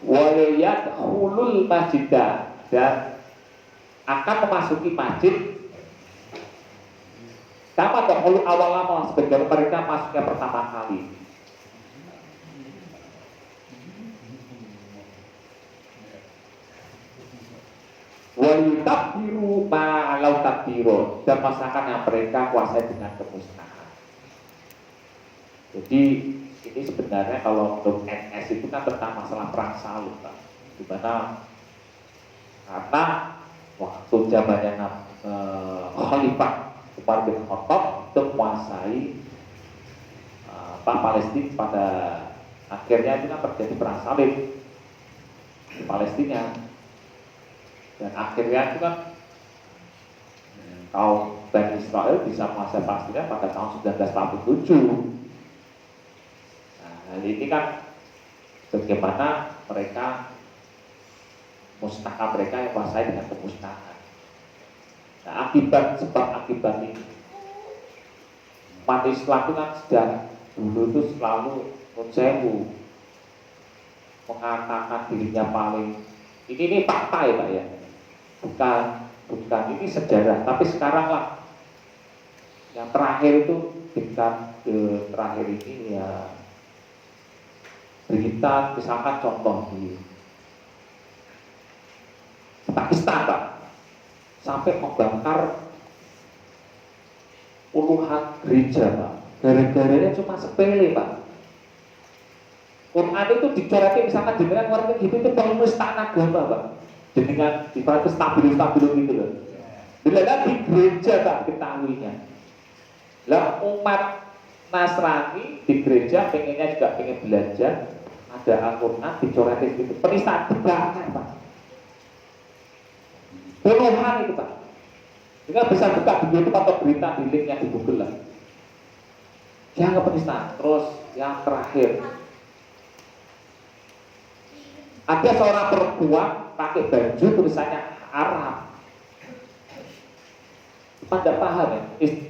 Waliyat hulul masjidah, dan akan memasuki masjid. Sama dahulu awal-awal sebagian mereka masuknya pertama kali. Walitabbiru ma'alau tabbiru, dan masakan yang mereka kuasai dengan kemusnahan. Jadi ini sebenarnya kalau untuk NS itu kan tentang masalah perang salib Pak. Dimana karena waktu zamannya Khalifah Umar bin Khattab itu menguasai Palestina, pada akhirnya itu kan terjadi perang salib di Palestina, dan akhirnya itu kan kaum Bani Israel bisa menguasai Palestina pada tahun 1947. Nah, hal ini kan bagaimana mereka musnahkan mereka yang menguasai dengan kemusnahan. Nah, akibat sebab akibat ini, umat Islam itu kan sejak dulu itu selalu mensewu mengatakan dirinya paling ini fakta ya Pak ya, bukan ini sejarah, tapi sekarang lah yang terakhir itu tingkat terakhir ini ya berita, misalkan contoh di Pakistan Pak, sampai membakar puluhan gereja Pak, gara-garanya cuma sepele Pak. Quran itu dicoretin, misalkan jenengan warga gitu itu penistaan agama Pak, jenengan ibarat stabil gitu loh. Bila di gereja Pak ketahuinya, lah umat Nasrani di gereja pengennya juga pengen belajar, ada Al-Quran dicoretin gitu, penistaan dibakar Pak. Puluhan itu Pak. Dengan bisa buka di YouTube atau berita di linknya di Google lah. Jangan penistaan. Terus yang terakhir, ada seorang perempuan pakai baju tulisannya Arab. Pada paham ya?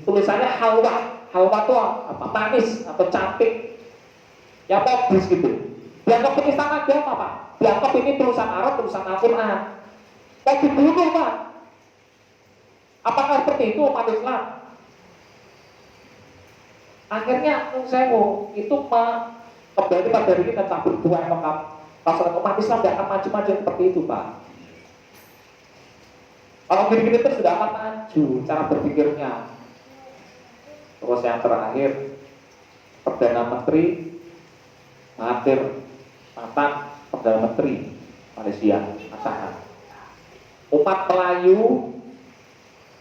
Tulisannya halwa. Halwa itu apa? Manis atau cantik. Ya modis gitu. Dianggap penistaan agama Pak. Dianggap ini tulisan Arab, tulisan Al-Quran. Mau dibunuh Pak. Apakah seperti itu umat Islam? Akhirnya Sewu itu kembali pada diri tentang berdua yang lengkap. Kalau umat Islam tidak akan maju-maju seperti itu Pak. Kalau gini-gini terus tidak akan maju cara berpikirnya. Terus yang terakhir, Perdana Menteri Mahathir mantan Perdana Menteri Malaysia katakan, umat Melayu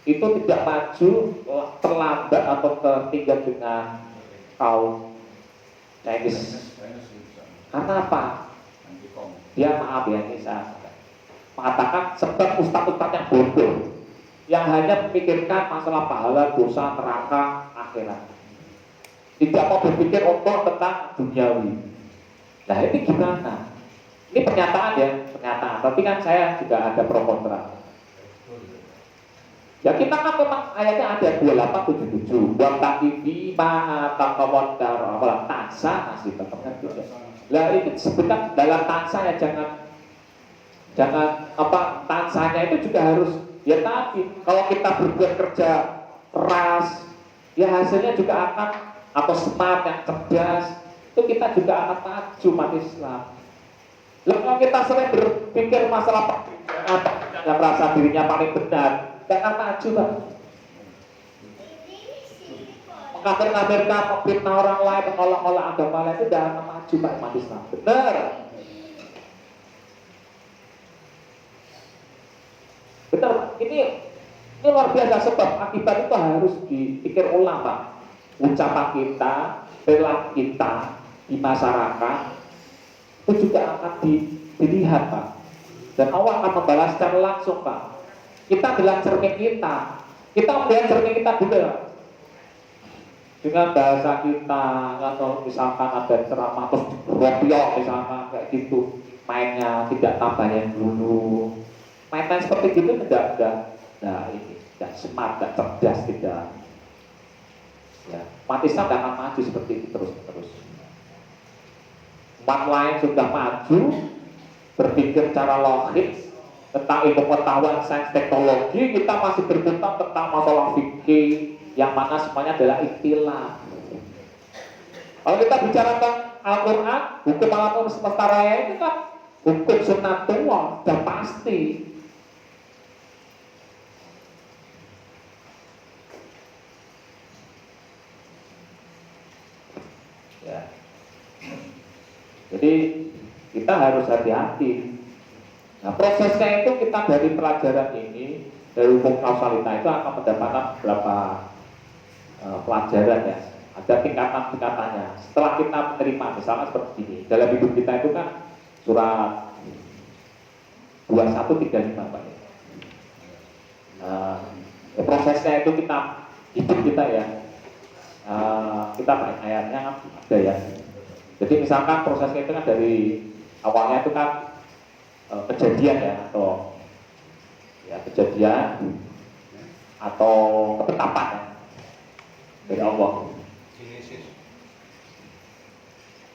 itu tidak maju, terlambat atau tertinggal dengan kaum Chinese. Karena apa? Dia maaf ya, ini saya mengatakan sebab ustaz-ustaz yang bodoh, yang hanya memikirkan masalah pahala, dosa, neraka, akhirat, tidak mau berpikir untuk tentang duniawi. Nah ini gimana? Ini pernyataan ya, pernyataan. Tapi kan saya juga ada pro kontra. Ya kita kan memang ayatnya ada 2877. Wa taqifi ma taqawaddar wa tansa masih tetap kan gitu. Lah itu disebutkan dalam tansa ya, jangan apa, tansanya itu juga harus Ya tadi, kalau kita berbuat kerja keras, ya hasilnya juga akan, atau smart yang cerdas, itu kita juga akan maju umat Islam. Lalu kalau kita sering berpikir masalah perbedaan yang merasa dirinya paling benar, tidak akan maju, Pak. Mengkafir-kafirkan, memfitnah orang lain, mengolok-olok agama lain, itu tidak akan maju, Pak, umat Islam. Benar. Benar, ini luar biasa, sebab akibat itu harus dipikir ulang, Pak. Ucapan kita, perilaku kita di masyarakat itu juga akan dilihat, Pak. Dan Allah akan membalas secara langsung, Pak. Kita bilang cermin kita melihat cermin kita juga, Pak. Dengan bahasa kita, atau misalkan ada ceramah terus ropiok misalkan kayak gitu, mainnya tidak tambahnya dulu, main-main seperti gitu tidak, nah ini tidak smart, tidak cerdas, tidak. Ya, umat Islam tidak akan maju seperti itu terus. Umat lain sudah maju, berpikir secara logis tentang ilmu pengetahuan, sains, teknologi, kita masih berkutat tentang masalah fikih, yang mana semuanya adalah istilah. Kalau kita bicara tentang Al-Quran, hukum alam semesta raya itu kan hukum sunnatullah, sudah pasti. Ya. Jadi kita harus hati-hati. Nah, prosesnya itu kita dari pelajaran ini, dari hukum kausalitas itu akan mendapatkan beberapa pelajaran ya. Ada tingkatan-tingkatannya. Setelah kita menerima, misalnya seperti ini, dalam hidup kita itu kan surat 2135, Pak. Prosesnya itu kita hidup kita ya. Kita banyak ayatnya kan ada ya. Jadi misalkan prosesnya itu kan dari awalnya itu kan kejadian ya, atau kejadian atau ketetapan ya, dari Allah.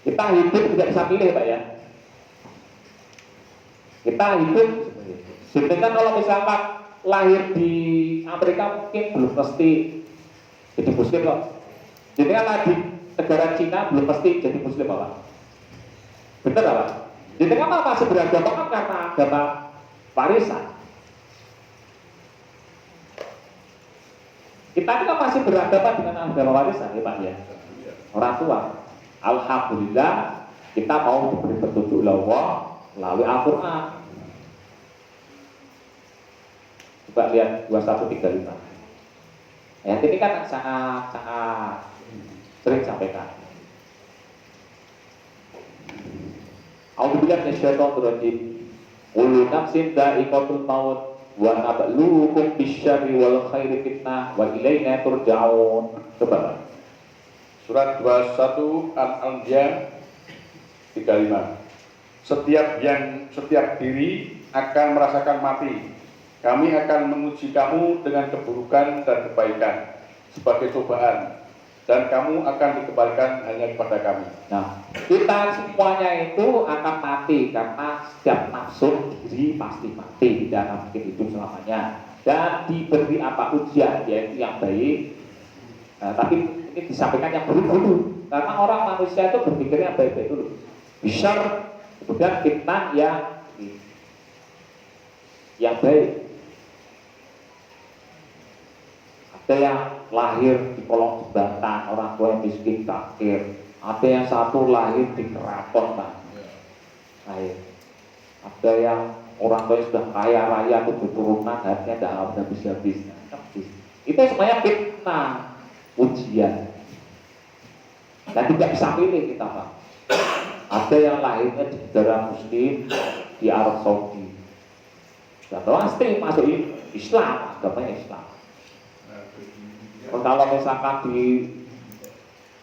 Kita hidup tidak bisa pilih, Pak ya. Kita hidup sebenarnya kalau misalkan lahir di Amerika mungkin belum mesti jadi muslim kok. Jadi kan di negara Cina belum mesti jadi muslim, Pak. Benar, Pak? Jadi kan masih beragama kan karena agama warisan. Kita ini kan masih beragama dengan agama warisan ya, Pak ya. Orang tua. Alhamdulillah kita mau diberi petunjuk Allah melalui Al-Quran. Coba lihat 2135. Ayat ini kan sangat sering sampaikan. A'udzubillahi minasyaitonir rajim. Kullu nafsin dha'iqatul maut wa nabluukum bisyarri wal khairi fitnah wa ilaina turja'un. Coba. Surat 21 Al-Anbiya 35. Setiap diri akan merasakan mati. Kami akan menguji kamu dengan keburukan dan kebaikan sebagai cobaan, dan kamu akan dikembalikan hanya kepada kami. Nah, kita semuanya itu akan mati karena setiap nafsu diri pasti mati, tidak akan mungkin hidup selamanya. Dan diberi apa ujian, yaitu yang baik. Tapi ini disampaikan yang buruk dulu, karena orang manusia itu berpikirnya baik-baik dulu. Bisyar, kemudian fitnah yang baik. Ada yang lahir di kolong jembatan, orang tua yang miskin, fakir. Ada yang satu lahir di keraton, Pak. Ada yang orang tua yang sudah kaya raya, keturunan, hatinya tidak habis-habis. Itu semuanya fitnah, ujian. Dan tidak bisa pilih kita, Pak. Ada yang lahirnya di negara Muslim, di Arab Saudi. Dan pasti masuk Islam, agamanya Islam. Kalau misalkan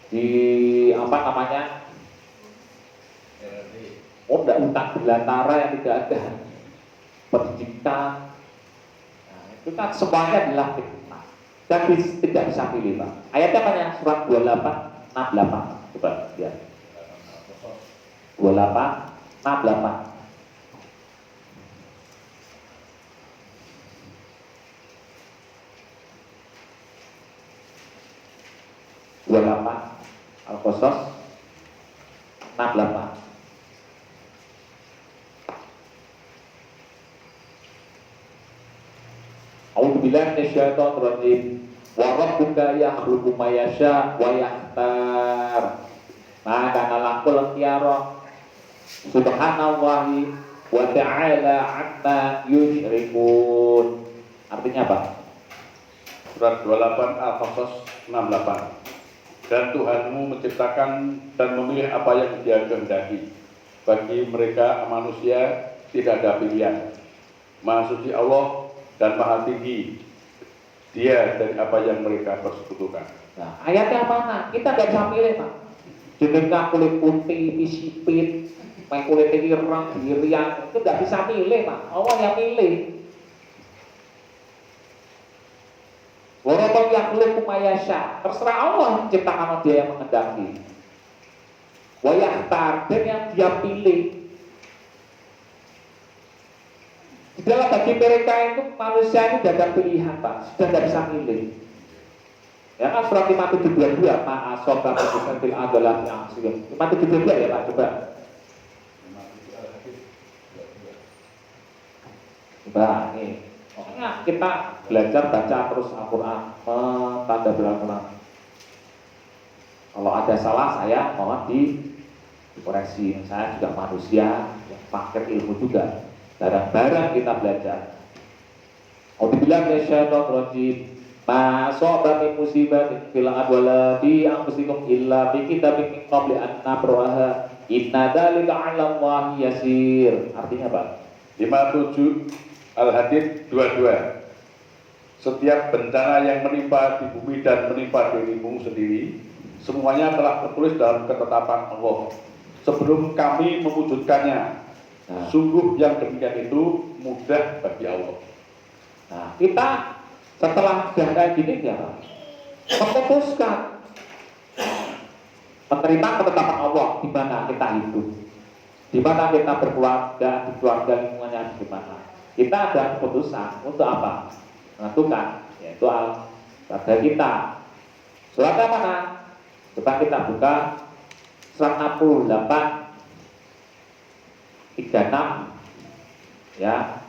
di apa namanya, udah utang belantara yang tidak ada pendidikan, nah, itu kan semuanya adalah fitnah dan tidak bisa pilih, Pak. Ayatnya apa ya? Surat 28:68. Coba lihat 28:68. 28, Al-Qasas 68. A'udzubillahi minasyaitonir rajim. Wa rabbuka yakhluqu ma yasha wa yakhtar. Maka nalakul khiyara subhanallahi wa ta'ala amma yusyrikun. Artinya apa? Surat 28 Al-Qasas 68. Dan Tuhanmu menciptakan dan memilih apa yang Dia kehendaki. Bagi mereka manusia tidak ada pilihan. Maha suci Allah dan maha tinggi Dia dari apa yang mereka persekutukan. Nah, ayatnya mana? Kita nggak bisa milih, Pak. Jenengah kulit putih, pisipit, main kulit ireng, irian, itu nggak bisa milih, Pak. Allah yang milih. Walaupun yang kulit kumayasya, terserah Allah menciptakan Dia yang mengendaki. Wayahtar, dan yang Dia pilih. Di dalam bagi mereka itu manusia ini tidak ada pilihan, Pak. Sudah tidak bisa milih. Ya kan surat 5722 ma'asobah kebusan fil adalah yang 5722 ya Pak, coba. Coba nih. Pokoknya kita belajar baca terus Al-Quran, tanda Al-Quran. Kalau ada salah saya mohon dikoreksi. Saya juga manusia, paket ilmu juga. Barang-barang kita belajar. Auzubillahi minasyaitonir rajim. Ma asaba min musibatin fil ardi fi anfusikum illa fi kitabin min qabli an nabraha. Inna dzalika 'ala Allahi yasir. Artinya apa? 57 Al-Hadid 22. Setiap bencana yang menimpa di bumi dan menimpa dirimu sendiri, semuanya telah tertulis dalam ketetapan Allah sebelum kami mewujudkannya. Sungguh yang demikian itu mudah bagi Allah. Nah, kita setelah sudah kayak gini ya, memutuskan menerima ketetapan Allah di mana kita hidup, di mana kita berkeluarga, di keluarga lingkungannya gimana. Kita ada keputusan untuk apa? Menentukan, yaitu al-keluarga kita. Suratnya mana? Coba kita buka surat 68 36 ya,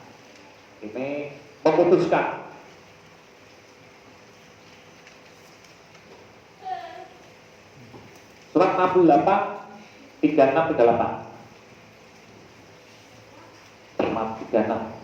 ini memutuskan. Surat 68 36 38 36.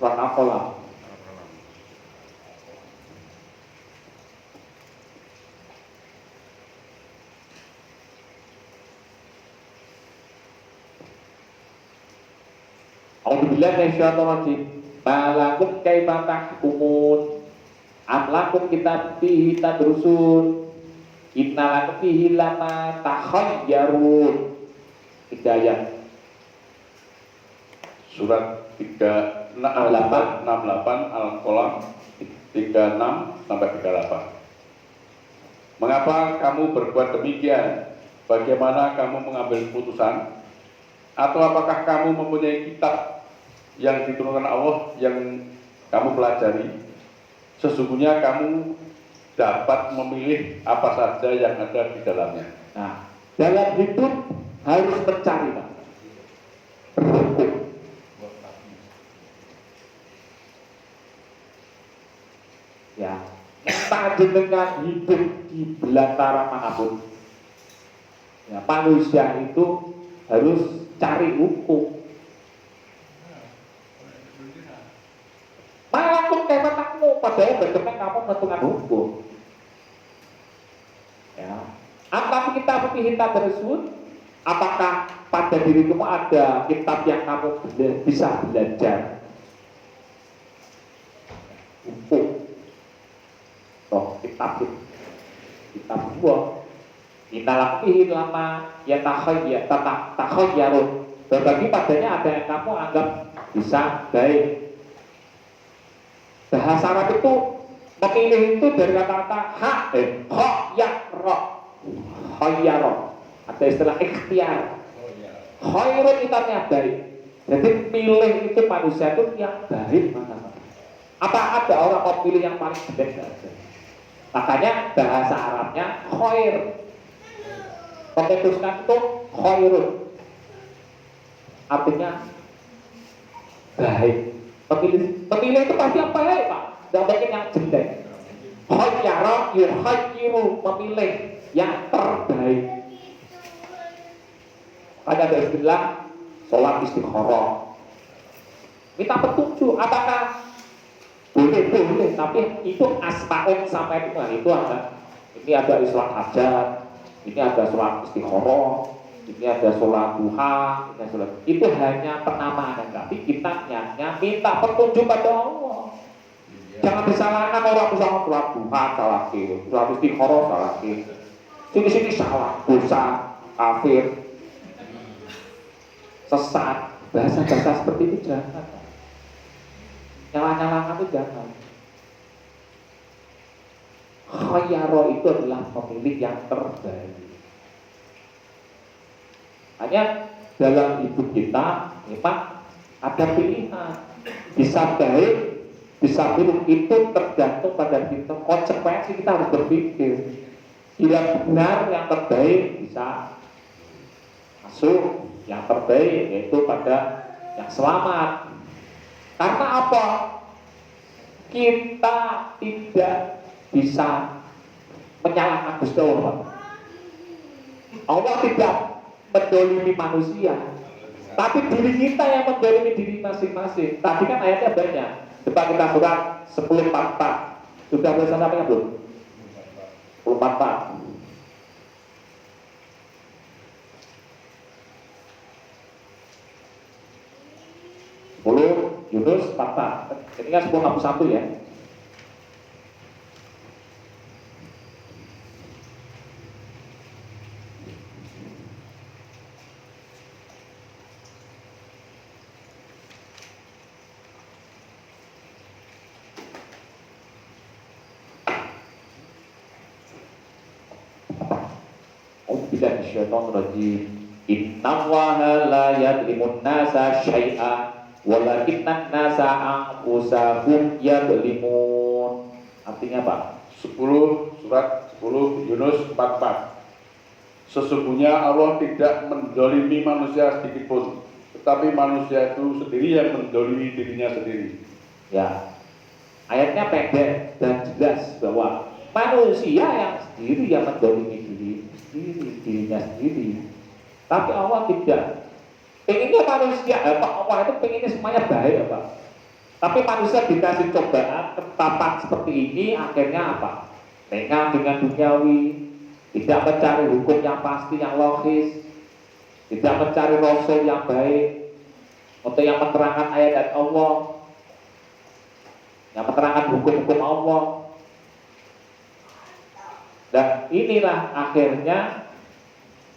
Surat Al-Qalam. A'udzubillahi minasyaitonir rajim. Malakum kaifa tahkumun? Am lakum kitab fihi tadrusun? Inna lakum fihi lama takhayyarun. Hidayah. Surat 68 Al-Qalam 36 sampai 38. Mengapa kamu berbuat demikian? Bagaimana kamu mengambil keputusan? Atau apakah kamu mempunyai kitab yang diturunkan Allah yang kamu pelajari? Sesungguhnya kamu dapat memilih apa saja yang ada di dalamnya. Nah, dalam hidup harus mencari, Pak. Berhukum. Ya, entah jenengan hidup di belantara manapun, ya, manusia itu harus cari hukum. Malakum kaifa tahkumun, padahal bagaimana kamu menentukan hukum. Ya, apakah kita memilih tadrusun? Apakah pada dirimu ada kitab yang kamu bisa belajar hukum? Toh kitab buah inalakihi lama ya takhayyarun. Berbagi padanya ada yang kamu anggap bisa baik. Bahasa Arab itu Memilih itu dari kata-kata khoyaro. Ada istilah ikhtiar. Khairun itu artinya baik. Jadi pilih itu manusia itu yang baik mana? Apa ada orang mau pilih yang paling jelek? Tidak ada. Makanya bahasa Arabnya khair. Memutuskan itu khairun. Artinya baik. Pemilih itu pasti yang baik, Pak. Tidak mungkin yang jelek. Khayyara yukhayyiru, memilih yang terbaik. Ada istilah sholat istikharah. Minta petunjuk, apakah boleh, tapi itu asmaun sampai itu ada. Ini ada sholat hajat, ini ada sholat istikharah, ini ada sholat duha, ini ada sholat. Itu hanya penamaan, tapi kita minta petunjuk pada Allah. Jangan disalahkan orang misalnya sholat duha salah kiri, sholat istikharah salah kiri, sini salah, dosa, kafir, sesat, bahasa-bahasa seperti itu jangan. Nyala-nyalakan itu jangan. Khayyaro itu adalah memilih yang terbaik. Hanya dalam hidup kita memang ada pilihan. Bisa baik, bisa buruk, itu tergantung pada kita. Konsekuensi kita harus berpikir. Tidak benar, yang terbaik bisa masuk, yang terbaik yaitu pada yang selamat. Karena apa? Kita tidak bisa menyalahkan Gusti Allah. Allah tidak mendolimi manusia, tapi diri kita yang mendolimi diri masing-masing. Tadi kan ayatnya banyak. Coba kita surat 10:44. Sudah bisa sampai belum? 10:44. 10 Yunus 44. Ini kan 10:51 ya. Billahi minasyaitonir rajim. Innallaha la yadlimun nasa syai'a walakinnan nasa anfusahum yadlimun. Artinya apa? 10 surat 10 Yunus 44. Sesungguhnya Allah tidak mendolimi manusia sedikitpun, tetapi manusia itu sendiri yang mendolimi dirinya sendiri. Ya, ayatnya pendek dan jelas bahwa manusia yang sendiri yang mendolimi dirinya sendiri. Tapi Allah tidak. Pengennya manusia, Allah itu pengennya semuanya baik, apa? Tapi manusia dikasih cobaan, ketetapan seperti ini, akhirnya apa? Lengah dengan duniawi, tidak mencari hukum yang pasti, yang logis, tidak mencari rasul yang baik, untuk yang menerangkan ayat Allah, yang menerangkan hukum-hukum Allah. Dan inilah akhirnya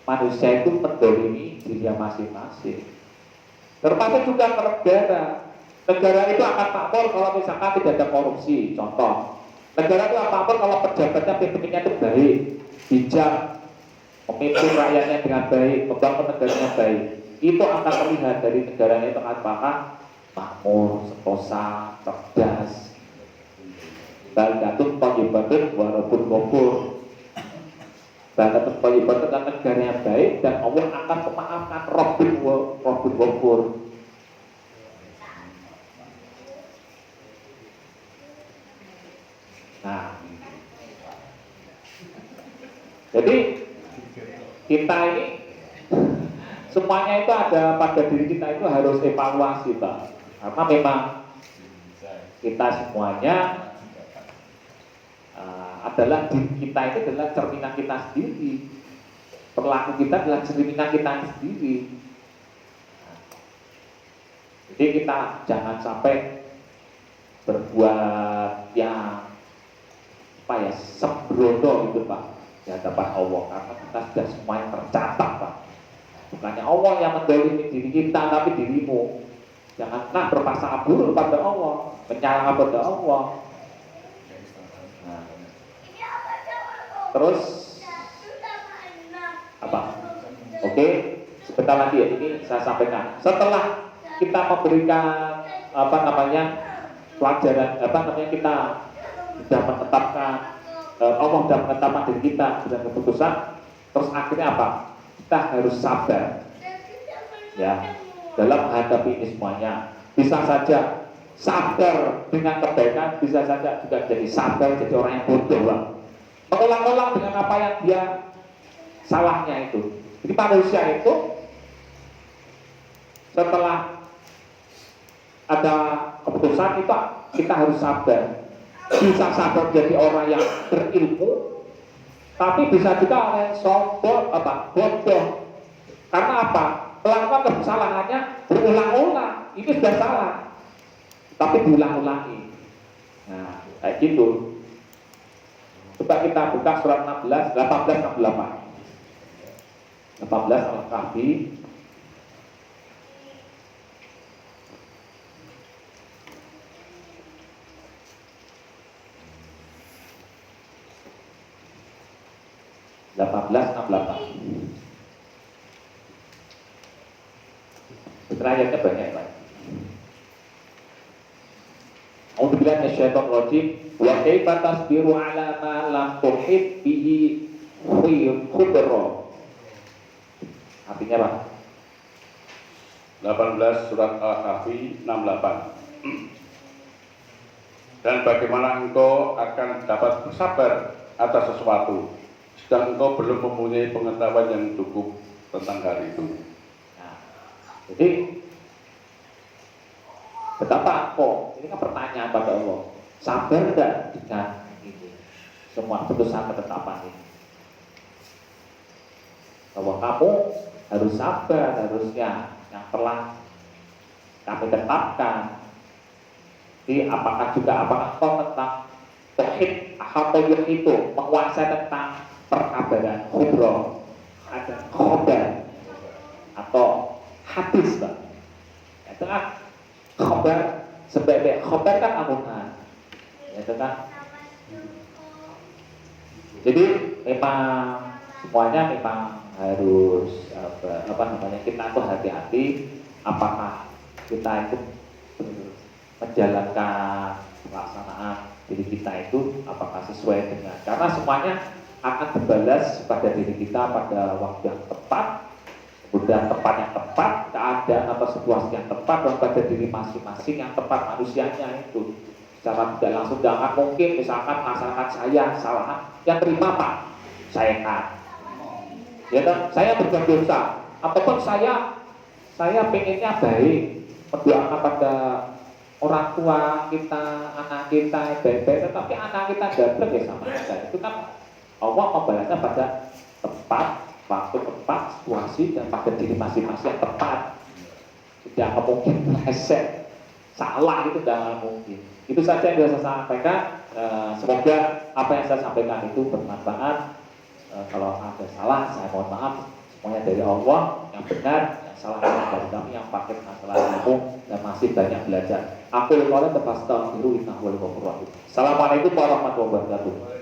manusia itu mendolimi dirinya masing-masing. Termasuk juga negara. Negara itu akan makmur kalau misalkan tidak ada korupsi. Contoh, negara itu akan makmur kalau pejabatnya, pemimpinnya itu baik, bijak, memimpin rakyatnya dengan baik, membangun negaranya baik. Itu akan terlihat dari negaranya itu apakah makmur, sentosa, cerdas. Baldatun thayyibatun wa rabbun ghafur. Baldatun thayyibatun dan negaranya baik, dan Allah akan memaafkan rabbun ghafur. Nah, jadi kita ini semuanya itu ada pada diri kita, itu harus evaluasi, Pak. Karena memang kita semuanya adalah diri kita itu adalah cerminan kita sendiri. Perilaku kita adalah cerminan kita sendiri. Jadi kita jangan sampai berbuat yang sembrono gitu, Pak, di hadapan Allah, karena kita sudah semuanya tercatat, Pak. Bukannya Allah yang mendolimi diri kita, tapi dirimu. Jangan pernah berprasangka buruk pada Allah, menyalahkan pada Allah. Nah, terus apa? Oke, sebentar lagi ya, ini saya sampaikan. Setelah kita memberikan apa namanya pelajaran, apa namanya kita sudah menetapkan, Allah sudah menetapkan diri kita dengan keputusan, terus akhirnya apa? Kita harus sabar, ya, dalam menghadapi ini semuanya. Bisa saja sabar dengan kebaikan, bisa saja juga jadi sabar jadi orang yang bodoh, Bang. Mengulang-ulang dengan apa yang dia salahnya itu. Jadi manusia itu setelah ada keputusan itu kita harus sabar. Bisa sabar jadi orang yang berilmu, tapi bisa juga orang yang sombong, bodoh. Karena apa? Melakukan kesalahannya berulang-ulang. Ini sudah salah, tapi diulang-ulangi. Nah, kayak gitu. Coba kita buka surat 16, 18, 68. 18 Al-Kahfi. Ayatnya banyak, Pak. A'udzubillahi minasyaitonir rajim. Wa kaifa tasbiru ala ma lam tuhit bihi khubra. Artinya Pak? 18 surat Al-Kahfi 68. Dan bagaimana engkau akan dapat bersabar atas sesuatu sedang engkau belum mempunyai pengetahuan yang cukup tentang hari itu. Nah, jadi betapa kok ini kan pertanyaan pada Allah, sabar tidak dengan ini semua putusan ketetapan ini? Bahwa kamu harus sabar, harusnya yang telah kami tetapkan. Jadi apakah kau tentang tauhid atau itu menguasai tentang perkabaran khubro, ada khobar atau hadis, Pak? Itu kan khobar, sebagai khobar kan amunan, ya kan? Jadi memang semuanya memang harus apa namanya, kita tuh hati-hati apakah kita itu menjalankan pelaksanaan diri kita itu apakah sesuai dengan, karena semuanya akan berbalas pada diri kita pada waktu yang tepat, kemudian tempat yang tepat, keadaan atau situasi yang tepat, dan pada diri masing-masing yang tepat manusianya itu. Secara tidak langsung jangan mungkin misalkan masyarakat saya salah, yang terima Pak, saya kan, ya kan, saya berbuat dosa, ataupun saya pengennya baik, mendoakan pada orang tua kita, anak kita baik-baik, tetapi anak kita gagal ya sama aja. Itu kan Allah membalasnya pada tepat, waktu tepat, situasi, dan pada diri masing-masing yang tepat. Tidak mungkin meleset, salah itu tidak mungkin. Itu saja yang bisa saya sampaikan. Semoga apa yang saya sampaikan itu bermanfaat. Kalau ada salah, saya mohon maaf. Semuanya dari Allah yang benar, yang salah dari kami yang pakai masalah ilmu dan masih banyak belajar. Aku kalau terpaksa dulu inna wal ghafur rahim. Assalamualaikum warahmatullahi wabarakatuh.